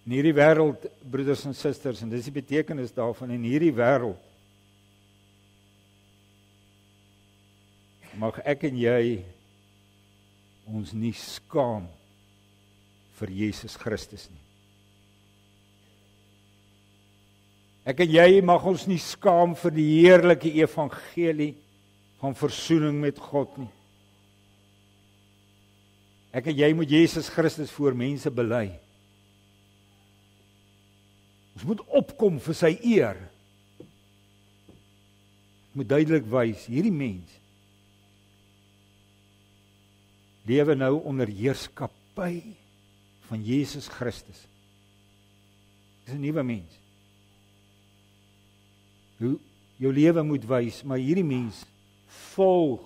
In hierdie wêreld, broeders en susters, en dis die betekenis daarvan, in hierdie wêreld mag ek en jy ons nie skaam vir Jesus Christus nie. Ek en jy mag ons nie skaam vir die heerlike evangelie van versoening met God nie. Ek en jy moet Jesus Christus voor mense bely. Ons moet opkom vir sy eer. Ek moet duidelik wys, hierdie mens lewe nou onder heerskappy van Jesus Christus. Dis 'n nuwe mens. Jou lewe moet wys, maar hierdie mens volg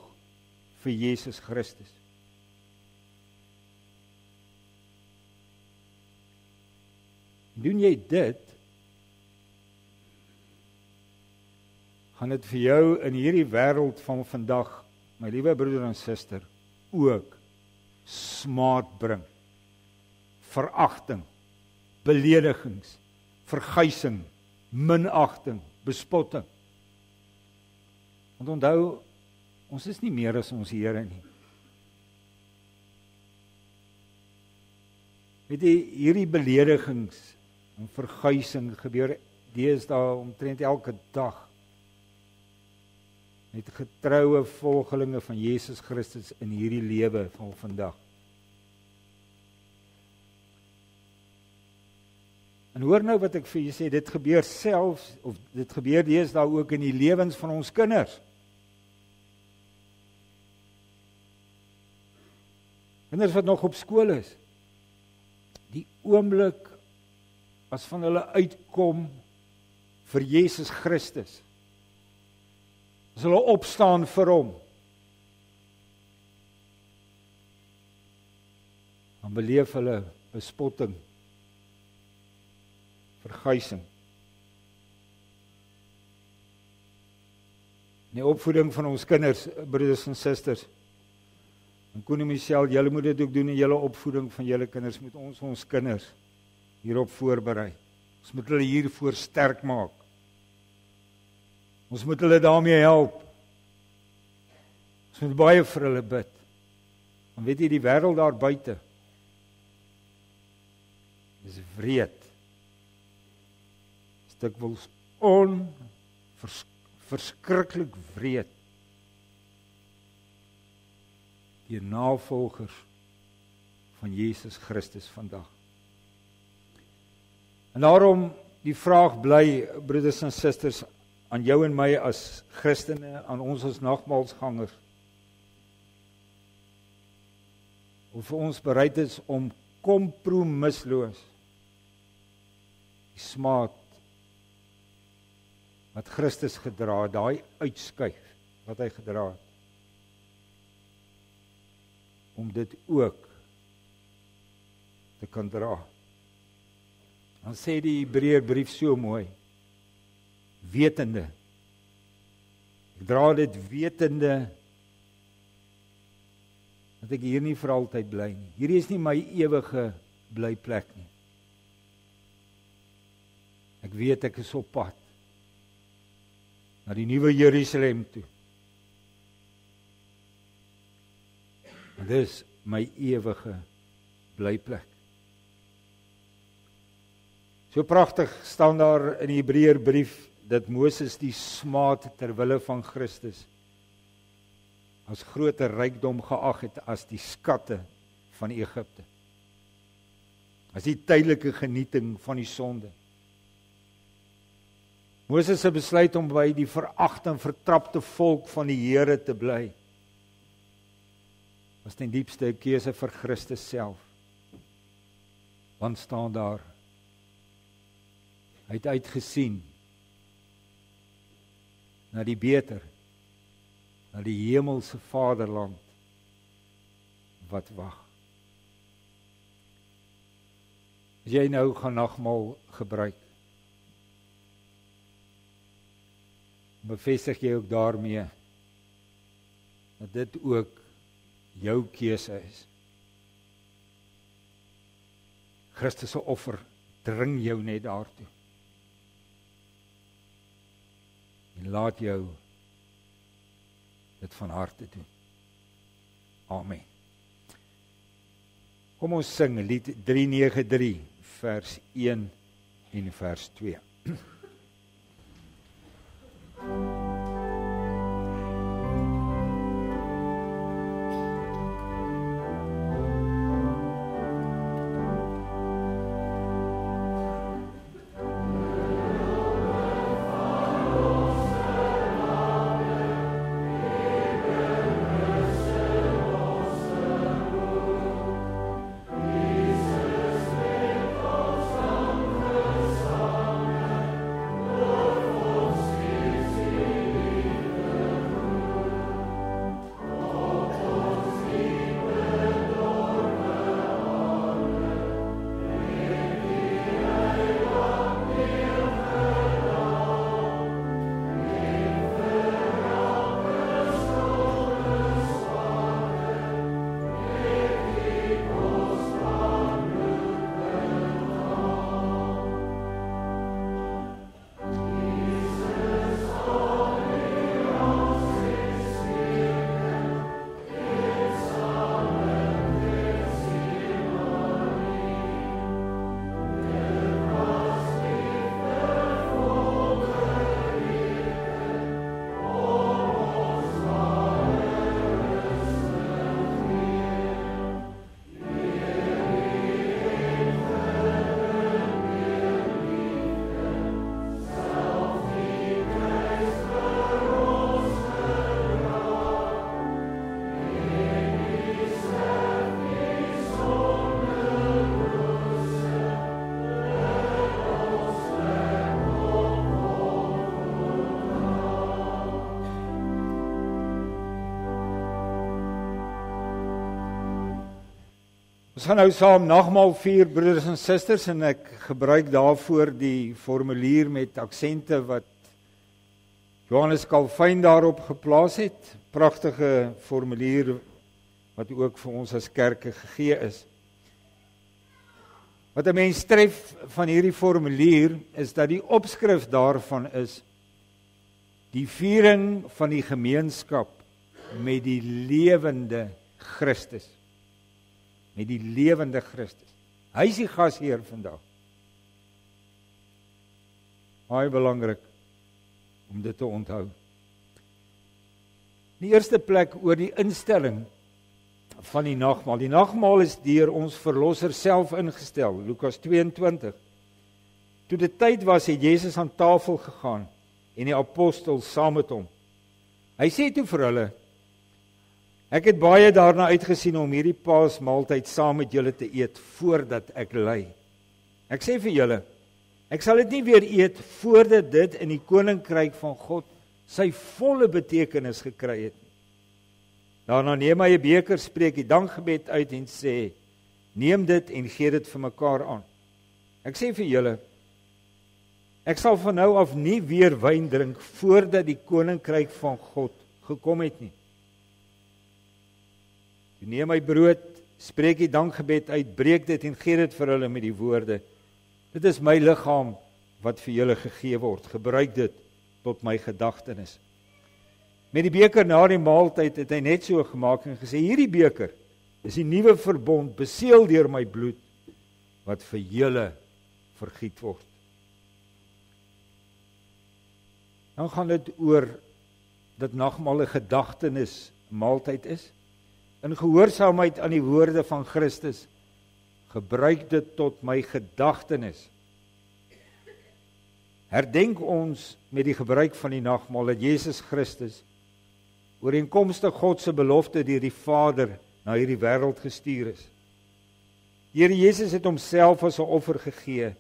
vir Jesus Christus. Doen jy dit, gaan dit vir jou in hierdie wêreld van vandag, my liewe broeder en suster, ook smaad bring, veragting, beledigings, verguising, minagting, bespotting. Want onthou, ons is nie meer as ons Here nie. Weet jy, hierdie beledigings en verguising gebeur deesdae omtrent elke dag met getroue volgelinge van Jesus Christus in hierdie lewe van vandag. En hoor nou wat ek vir julle sê, dit gebeur selfs, of dit gebeur deesdae ook in die lewens van ons kinders. Kinders wat nog op skool is, die oomblik as van hulle uitkom vir Jesus Christus, as hulle opstaan vir hom, dan beleef hulle bespotting, verguising. In die opvoeding van ons kinders, broeders en susters, en Koenie Michelle, julle moet dit ook doen in julle opvoeding van julle kinders, moet ons kinders hierop voorberei. Ons moet hulle hiervoor sterk maak. Ons moet hulle daarmee help. Ons moet baie vir hulle bid. Want weet jy, die wêreld daar buite is wreed. Is dikwels verskriklik wreed. Die navolgers van Jesus Christus vandag. En daarom die vraag bly, broeders en susters, aan jou en my as Christene, aan ons as nagmaalsgangers, of ons bereid is om kompromisloos die smaad wat Christus gedra het, daai uitskuif wat hy gedra het, om dit ook te kan dra. Dan sê die Hebreërbrief so mooi, wetende, ek dra dit wetende, dat ek hier nie vir altyd bly nie. Hierdie is nie my ewige blyplek nie. Ek weet ek is op pad na die nuwe Jerusalem toe. En dis my ewige blyplek. So pragtig staan daar in die Hebreërbrief dat Moses die smaad ter wille van Christus as groter rykdom geag het as die skatte van Egipte. As die tydelike genieting van die sonde. Moses se besluit om by die veragte en vertrapte volk van die Here te bly, was ten diepste 'n keuse vir Christus self. Want staan daar, hy het uitgesien na die beter, na die hemelse vaderland wat wag. As jy nou gaan nagmaal gebruik, bevestig jy ook daarmee dat dit ook jou keuse is. Christus se offer dring jou net daartoe. En laat jou dit van harte doen. Amen. Kom ons sing lied 393 vers 1 en vers 2. Ons gaan nou saam nagmaal vier, broeders en susters, en ek gebruik daarvoor die formulier met aksente wat Johannes Calvin daarop geplaas het. Pragtige formulier wat ook vir ons as kerke gegee is. Wat 'n mens tref van hierdie formulier is dat die opskrif daarvan is die viering van die gemeenskap met die lewende Christus. Met die lewende Christus. Hy is die gasheer vandag. Baie belangrik om dit te onthou. In die eerste plek oor die instelling van die nagmaal. Die nagmaal is deur ons verlosser self ingestel, Lukas 22. Toe dit tyd was, het Jesus aan tafel gegaan en die apostels saam met hom. Hy sê toe vir hulle: Ek het baie daarna uitgesien om hierdie Paasmaaltyd saam met julle te eet voordat ek ly. Ek sê vir julle, ek sal dit nie weer eet voordat dit in die koninkryk van God sy volle betekenis gekry het nie. Daarna neem hy 'n beker, spreek die dankgebed uit en sê: Neem dit en gee dit vir mekaar aan. Ek sê vir julle, ek sal van nou af nie weer wyn drink voordat die koninkryk van God gekom het nie. Toe neem hy brood, spreek die dankgebed uit, breek dit en gee dit vir hulle met die woorde: Dit is my liggaam wat vir julle gegee word. Gebruik dit tot my gedagtenis. Met die beker na die maaltyd het hy net so gemaak en gesê: Hierdie beker is die nuwe verbond, beseël deur my bloed, wat vir julle vergiet word. Dan gaan dit oor dat nagmaal 'n gedagtenis maaltyd is. In gehoorsaamheid aan die woorde van Christus, gebruik dit tot my gedagtenis. Herdenk ons met die gebruik van die nagmaal dat Jesus Christus ooreenkomstig God se belofte deur die Vader na hierdie wêreld gestuur is. Die Here Jesus het homself as 'n offer gegee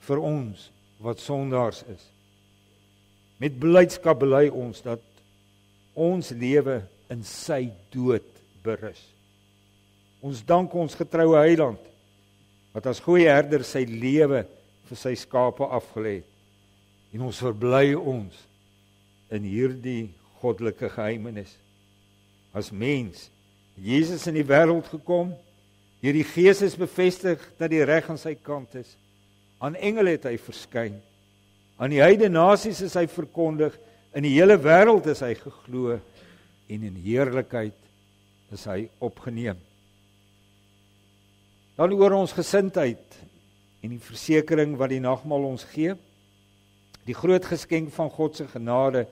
vir ons wat sondaars is. Met blydskap bely ons dat ons lewe in sy dood berus. Ons dank ons getroue Heiland wat as goeie herder sy lewe vir sy skape afgelê het. En ons verbly ons in hierdie goddelike geheimenis. As mens, Jesus in die wêreld gekom, deur die Gees is bevestig dat die reg aan sy kant is. Aan engele het hy verskyn. Aan die heidene nasies is hy verkondig, in die hele wêreld is hy geglo en in heerlikheid is hy opgeneem. Dan oor ons gesindheid en die versekering wat die nagmaal ons gee, die groot geskenk van God se genade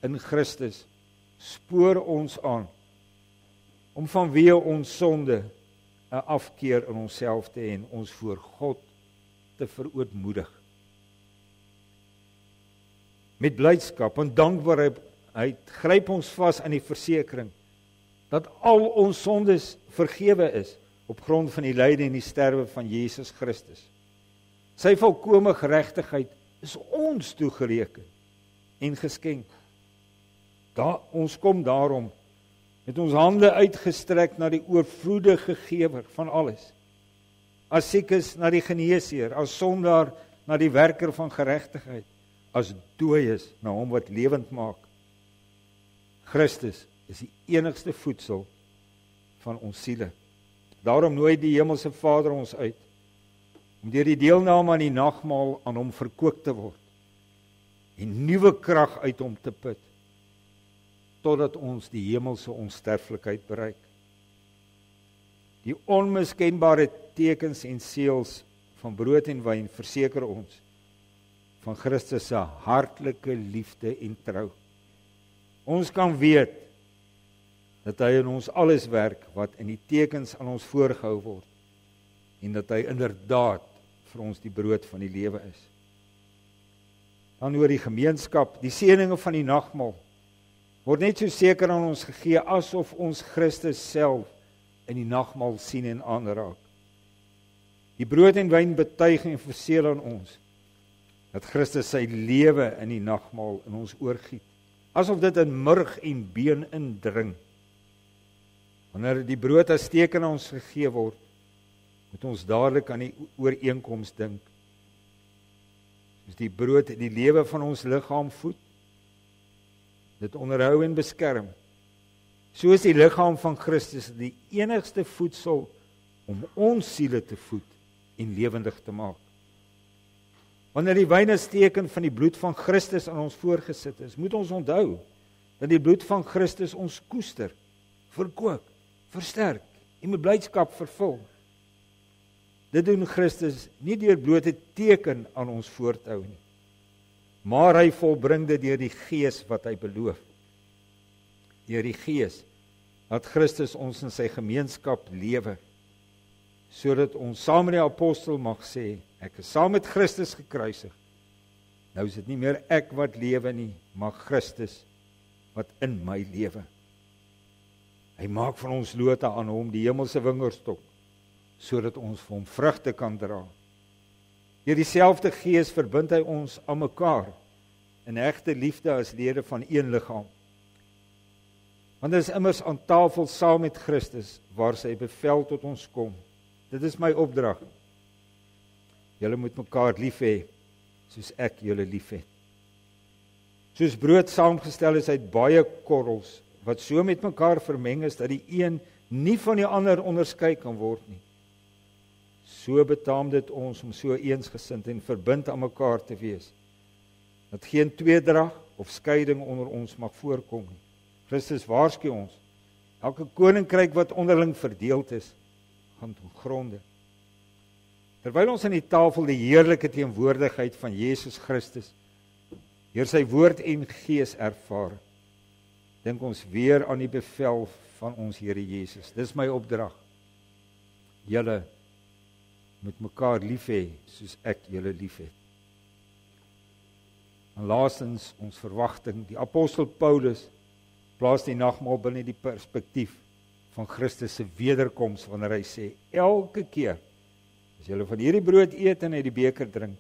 in Christus, spoor ons aan om vanweë ons sonde 'n afkeer in onsself te hê en ons voor God te verootmoedig. Met blydskap en dankbaarheid gryp ons vas aan die versekering dat al ons sondes vergewe is op grond van die lyde en die sterwe van Jesus Christus. Sy volkomme geregtigheid is ons toegereken en geskenk. Ons kom daarom met ons hande uitgestrek na die oorvloedige gewer van alles. As siekes na die geneesheer, as sondaar na die werker van geregtigheid, as dooies na hom wat lewend maak. Christus is die enigste voedsel van ons siele. Daarom nooi die Hemelse Vader ons uit om deur die deelname aan die nagmaal aan hom verkoop te word en nuwe krag uit hom te put totdat ons die hemelse onsterflikheid bereik. Die onmiskenbare tekens en seëls van brood en wyn verseker ons van Christus se hartlike liefde en trou. Ons kan weet dat hy in ons alles werk wat in die tekens aan ons voorgehou word en dat hy inderdaad vir ons die brood van die lewe is. Dan oor die gemeenskap, die seëninge van die nagmaal word net so seker aan ons gegee asof ons Christus self in die nagmaal sien en aanraak. Die brood en wyn betuig en verseël aan ons dat Christus sy lewe in die nagmaal in ons oorgiet, asof dit in murg en been indring. Wanneer die brood as teken aan ons gegee word, moet ons dadelik aan die ooreenkoms dink. Soos die brood die lewe van ons liggaam voed, dit onderhou en beskerm. Soos die liggaam van Christus die enigste voedsel om ons siele te voed en lewendig te maak. Wanneer die wyn as teken van die bloed van Christus aan ons voorgesit is, moet ons onthou dat die bloed van Christus ons koester, verkoop, versterk en met blydskap vervul. Dit doen Christus nie deur blote teken aan ons voor te hou nie, maar hy volbring dit deur die Gees wat hy beloof. Deur die Gees dat Christus ons in sy gemeenskap lewe, sodat ons saam met die apostel mag sê, ek is saam met Christus gekruisig. Nou is dit nie meer ek wat lewe nie, maar Christus wat in my lewe. Hy maak van ons lote aan hom die hemelse wingerdstok, sodat ons vir hom vrugte kan dra. Deur dieselfde Gees verbind hy ons aan mekaar in egte liefde as lede van een liggaam. Want dit is immers aan tafel saam met Christus waar sy bevel tot ons kom. Dit is my opdrag. Julle moet mekaar lief hê, soos ek julle lief het. Soos brood saamgestel is uit baie korrels, wat so met mekaar vermeng is, dat die een nie van die ander onderskei kan word nie. So betaam dit ons om so eensgesind en verbind aan mekaar te wees, dat geen tweedrag of skeiding onder ons mag voorkom nie. Christus waarsku ons, elke koninkryk wat onderling verdeeld is, gaan ten gronde. Terwyl ons aan die tafel die heerlike teenwoordigheid van Jesus Christus deur sy woord en Gees ervaar, dink ons weer aan die bevel van ons Here Jesus. Dis my opdrag. Julle moet mekaar lief hê soos ek julle lief het. En laastens ons verwagting, die apostel Paulus plaas die nagmaal binne die perspektief van Christus se wederkoms wanneer hy sê, elke keer as julle van hierdie brood eet en uit die beker drink,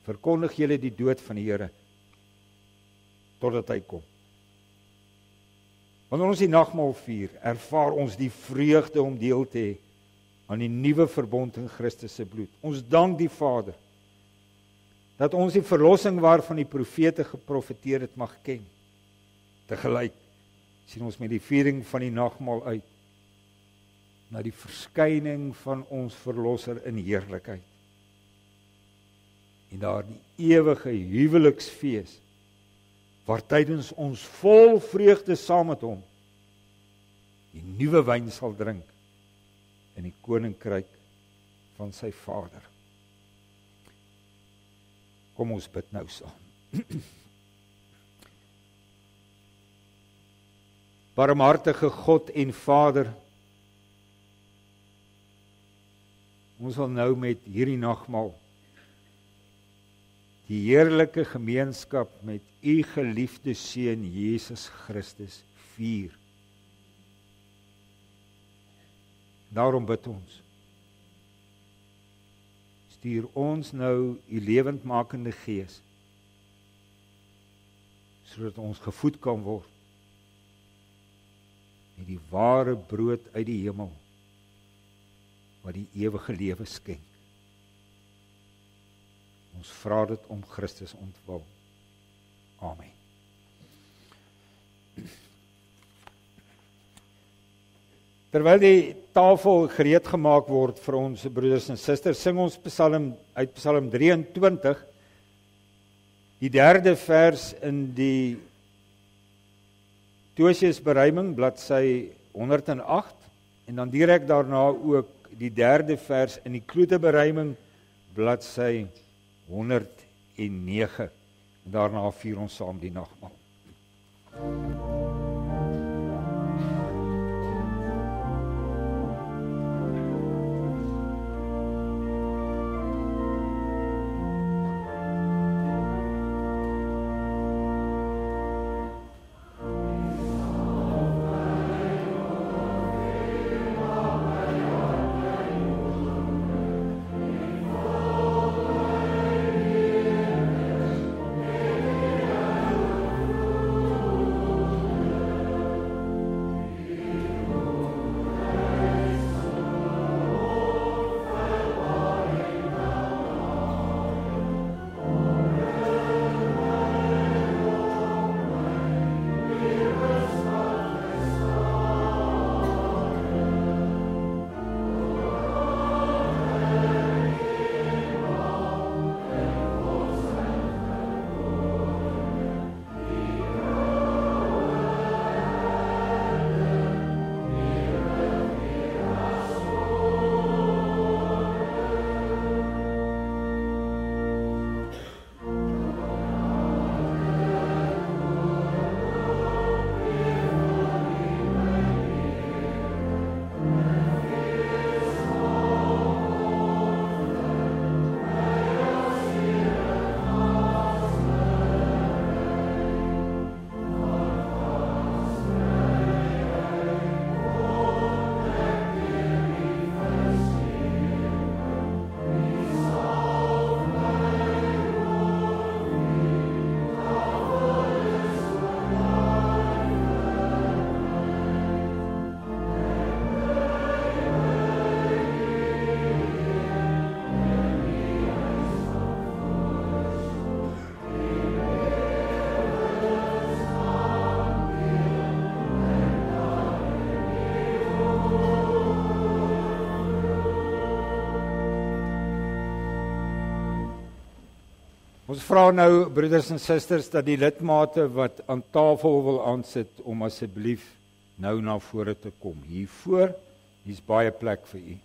verkondig julle die dood van die Here totdat hy kom. Wanneer ons die nagmaal vier, ervaar ons die vreugde om deel te hê aan die nuwe verbond in Christus se bloed. Ons dank die Vader dat ons die verlossing waarvan die profete geprofeteer het mag ken. Tegelyk sien ons met die viering van die nagmaal uit na die verskyning van ons verlosser in heerlikheid. En daar die ewige huweliksfees waar tydens ons vol vreugde saam met hom die nuwe wyn sal drink in die koninkryk van sy Vader. Kom ons bid nou saam. Barmhartige God en Vader, ons wil nou met hierdie nagmaal die heerlike gemeenskap met u geliefde Seun Jesus Christus vier. Daarom bid ons. Stuur ons nou u lewendmakende Gees, sodat ons gevoed kan word met die ware brood uit die hemel, wat die ewige lewe skenk. Ons vra dit om Christus ontwil. Amen. Terwyl die tafel gereed gemaak word vir ons broeders en susters, sing ons uit Psalm 23, die 3de vers in die Tosius beruiming, bladsy 108, en dan direk daarna ook die 3de vers in die Kloete beruiming, bladsy 109. En daarna vier ons saam die nagmaal. Ons vra nou broeders en susters dat die lidmate wat aan tafel wil aansit om asseblief nou na vore te kom. Hiervoor, hier's baie plek vir u.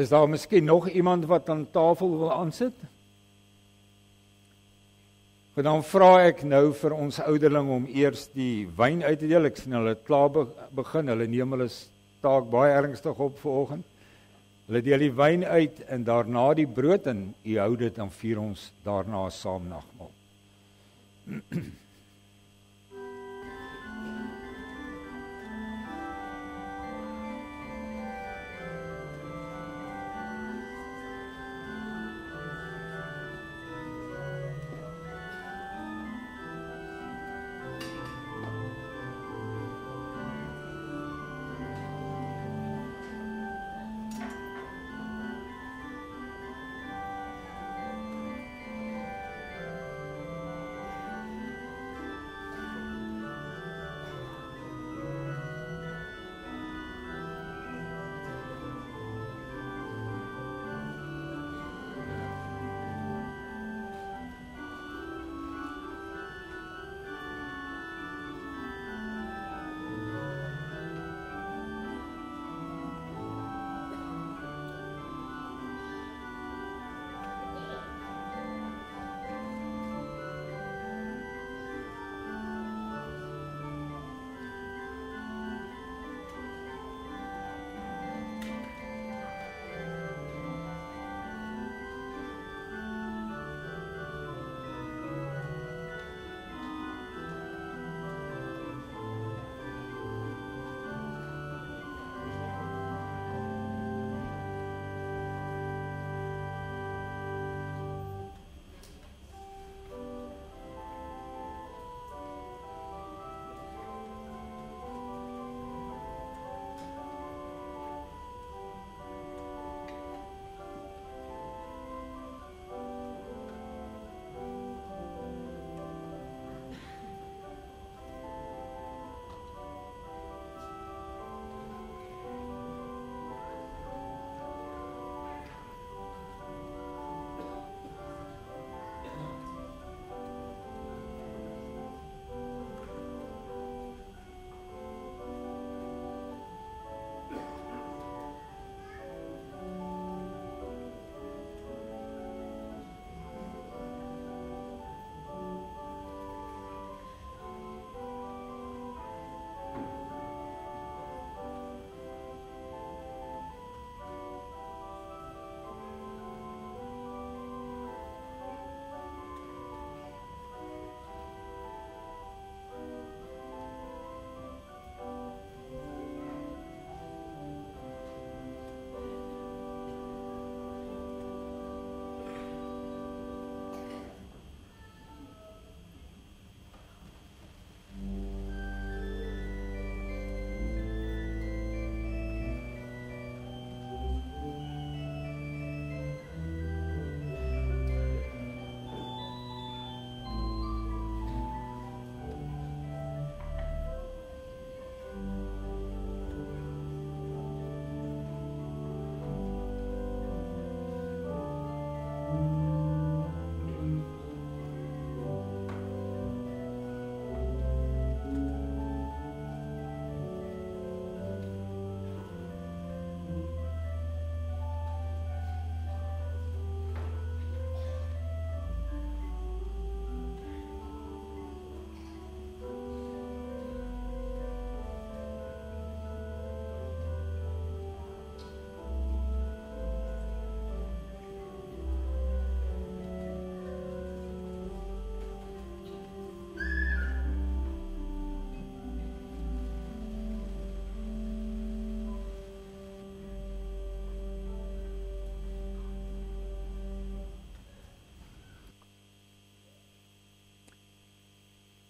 Is daar miskien nog iemand wat aan tafel wil aansit? En dan vra ek nou vir ons ouderling om eers die wyn uit te deel. Ek sien hulle het klaar begin. Hulle neem hulle taak baie ernstig op vanoggend. Hulle deel die wyn uit en daarna die brood en u hou dit dan vier ons daarna saam nagmaal.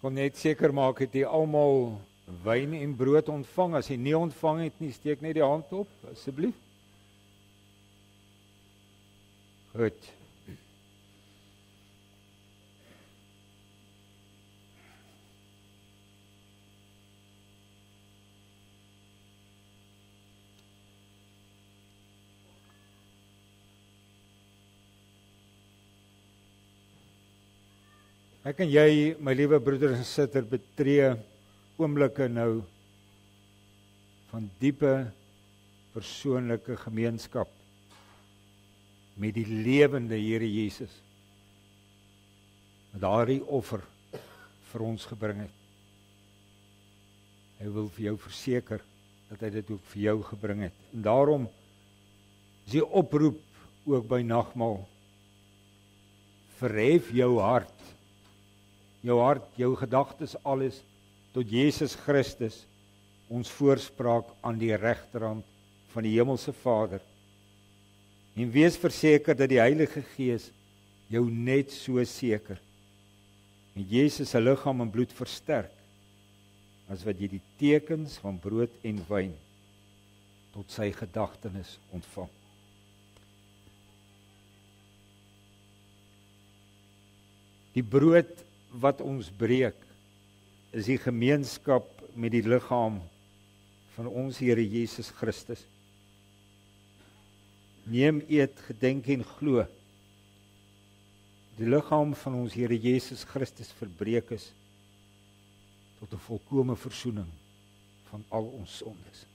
Kom net seker maak het jy almal wyn en brood ontvang. As jy nie ontvang het nie, steek net die hand op, asseblief. Goed. Ek en jy, my liewe broeders en susters, betree oomblikke nou van diepe persoonlike gemeenskap met die lewende Here Jesus, wat daardie offer vir ons gebring het. Hy wil vir jou verseker dat hy dit ook vir jou gebring het. En daarom is die oproep ook by nagmaal: verhef jou hart, jou gedagtes, alles tot Jesus Christus, ons voorspraak aan die regterhand van die hemelse Vader. En wees verseker dat die Heilige Gees jou net so seker met Jesus se liggaam en bloed versterk, as wat jy die tekens van brood en wyn tot sy gedagtenis ontvang. Die brood wat ons breek, is die gemeenskap met die liggaam van ons Here Jesus Christus. Neem, eet, gedenk en glo. Die liggaam van ons Here Jesus Christus verbreek is tot 'n volkomme versoening van al ons sondes.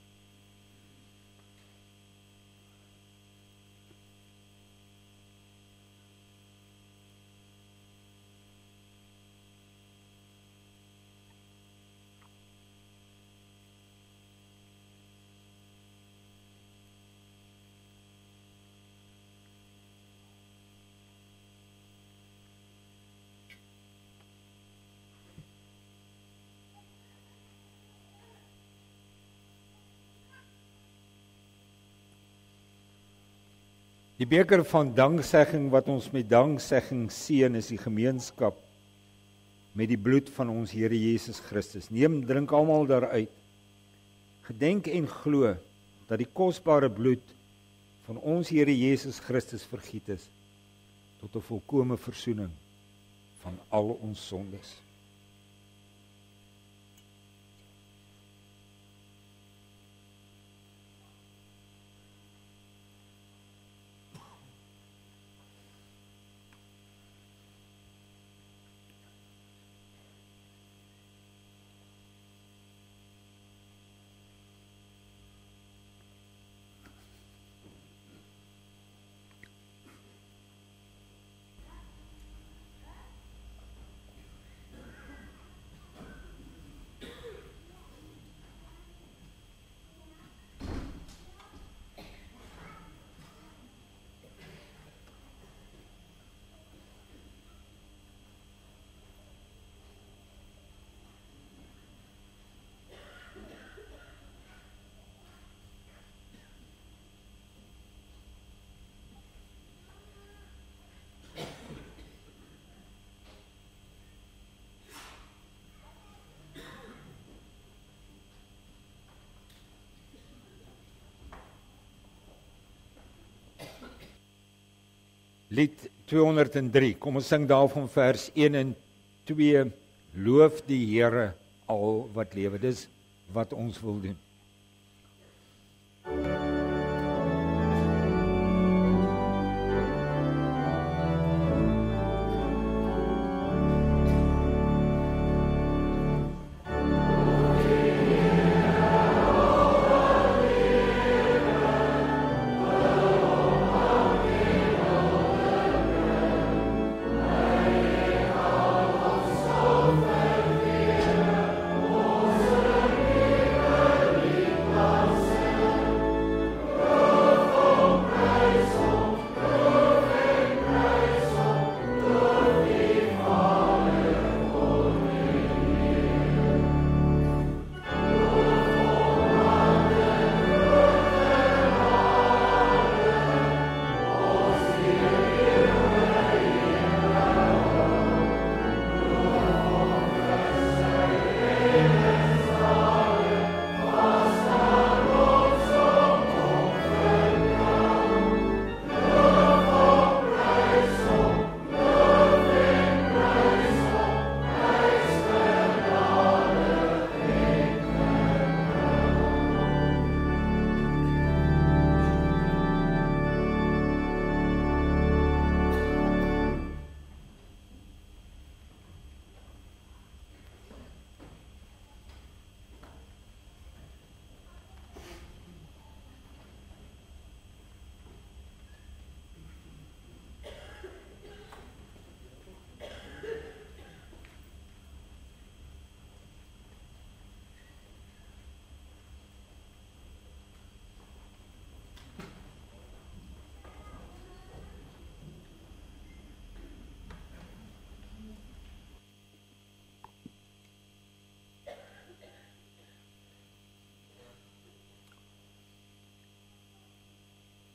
Die beker van danksegging wat ons met danksegging seën, is die gemeenskap met die bloed van ons Here Jesus Christus. Neem, drink almal daaruit. Gedenk en glo dat die kosbare bloed van ons Here Jesus Christus vergiet is tot 'n volkomme versoening van al ons sondes. Lied 203, kom ons sing daarvan vers 1 en 2, loof die Here al wat lewe. Dis wat ons wil doen.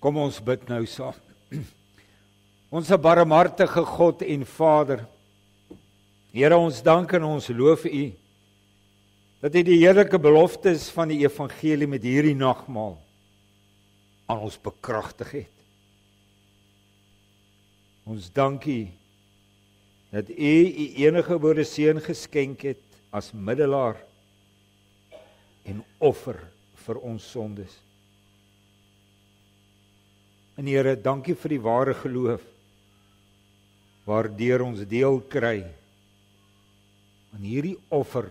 Kom ons bid nou saam. Onse barmhartige God en Vader, Here, ons dank en ons loof U, dat U die heerlike beloftes van die evangelie met hierdie nagmaal aan ons bekragtig het. Ons dank U, dat U U enige gebore seun geskenk het as middelaar en offer vir ons sondes. En Here, dankie vir die ware geloof, waardeur ons deel kry aan hierdie offer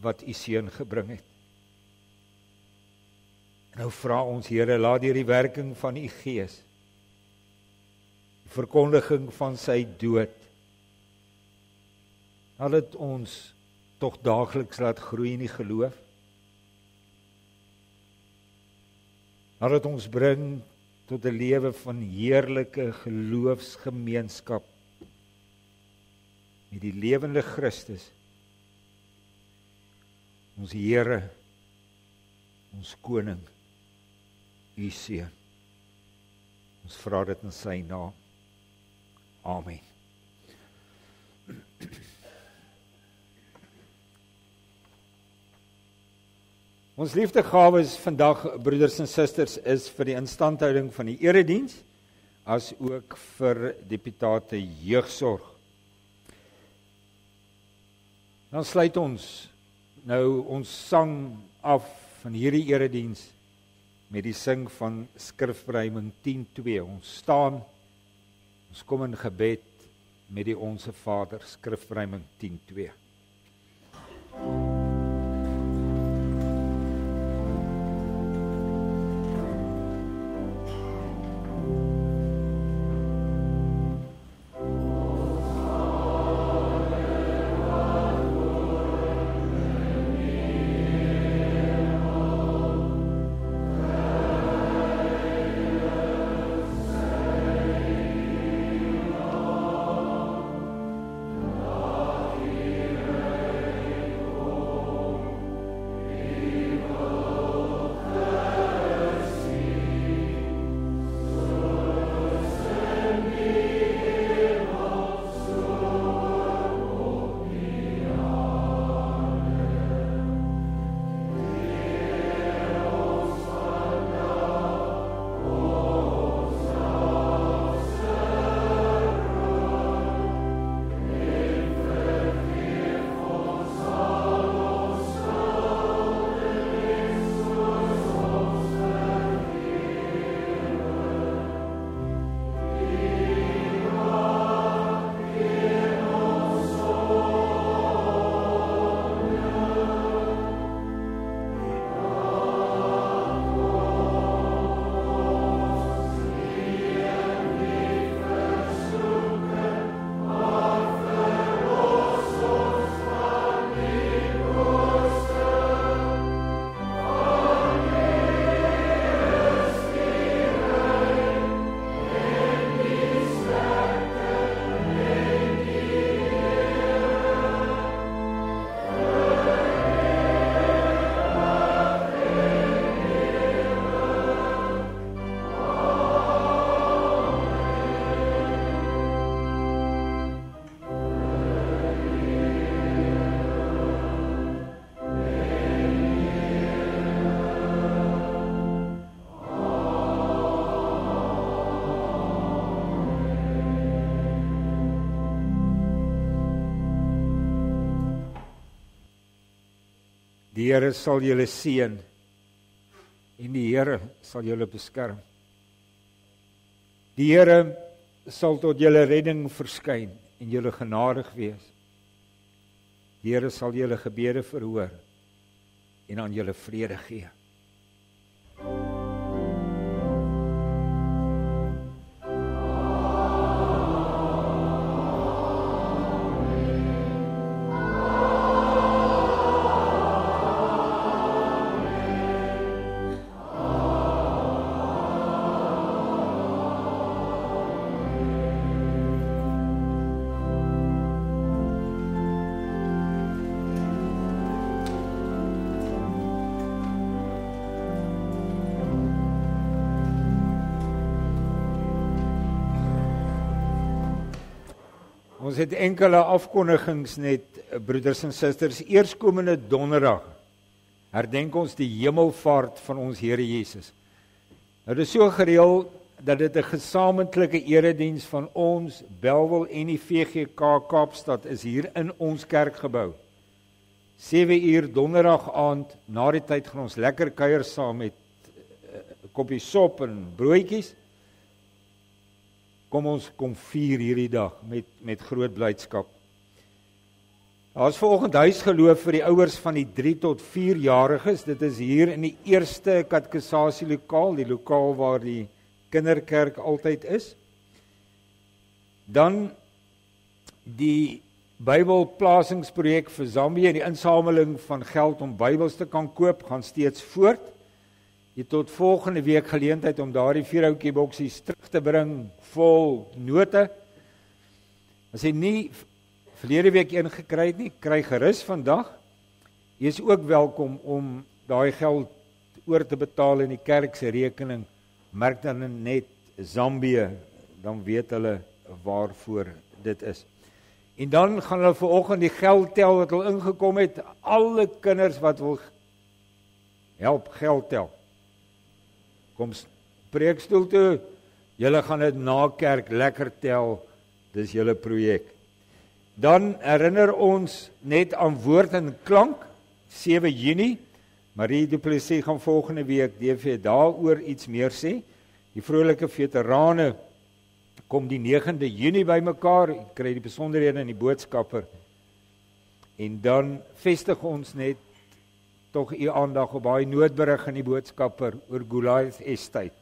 wat U seun gebring het. En nou vra ons, Here, laat deur die werking van U Gees, die verkondiging van sy dood, laat dit ons tog daagliks laat groei in die geloof. Laat dit ons bring tot 'n lewe van heerlike geloofsgemeenskap met die lewende Christus, ons Here, ons Koning, U Seun. Ons vra dit in sy naam. Amen. Ons liefdegawes vandag, broeders en susters, is vir die instandhouding van die erediens, as ook vir deputate jeugsorg. Dan sluit ons nou ons sang af van hierdie erediens met die sing van Skrifruiming 10:2. Ons staan, ons kom in gebed met die Onse Vader, Skrifruiming 10:2. Die Here sal julle seën en die Here sal julle beskerm. Die Here sal tot julle redding verskyn en julle genadig wees. Die Here sal julle gebede verhoor en aan julle vrede gee. Ons het enkele afkondigings net, broeders en susters. Eerskomende donderdag herdenk ons die hemelvaart van ons Here Jesus. Nou dit is so gereël dat dit 'n gesamentlike erediens van ons, Bellville en die VGK Kaapstad is hier in ons kerkgebou. 7 uur donderdag aand, na die tyd gaan ons lekker kuier saam met 'n koppie sop en broodjies. Kom ons kom vier hierdie dag met groot blydskap. Daar is vanoggend huisgeloof vir die ouers van die 3 tot 4 jariges. Dit is hier in die eerste katekisasielokaal, die lokaal waar die kinderkerk altyd is. Dan die Bybelplasingsprojek vir Zambië, die insameling van geld om Bybels te kan koop, gaan steeds voort. Jy tot volgende week geleentheid om daardie 4 houtjie boksies terug te bring vol note. As jy nie verlede week een gekry het nie, kry gerus vandag. Jy is ook welkom om daai geld oor te betaal in die kerk se rekening. Merk dan net Zambië, dan weet hulle waarvoor dit is. En dan gaan hulle vanoggend die geld tel wat hulle ingekom het. Alle kinders wat wil help geld tel. Kom preekstoel toe. Julle gaan dit na kerk lekker tel. Dis julle projek. Dan herinner ons net aan woord en klank, 7 Junie. Marie Du Plessis gaan volgende week DV daaroor iets meer sê. Die vrolike veterane kom die 9de Junie bymekaar, kry die besonderhede in die boodskapper. En dan vestig ons net tog u aandag op daai noodberig in die boodskapper oor Goliath Estate,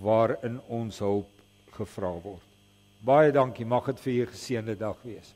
waarin ons hulp gevra word. Baie dankie, mag dit vir u 'n geseënde dag wees.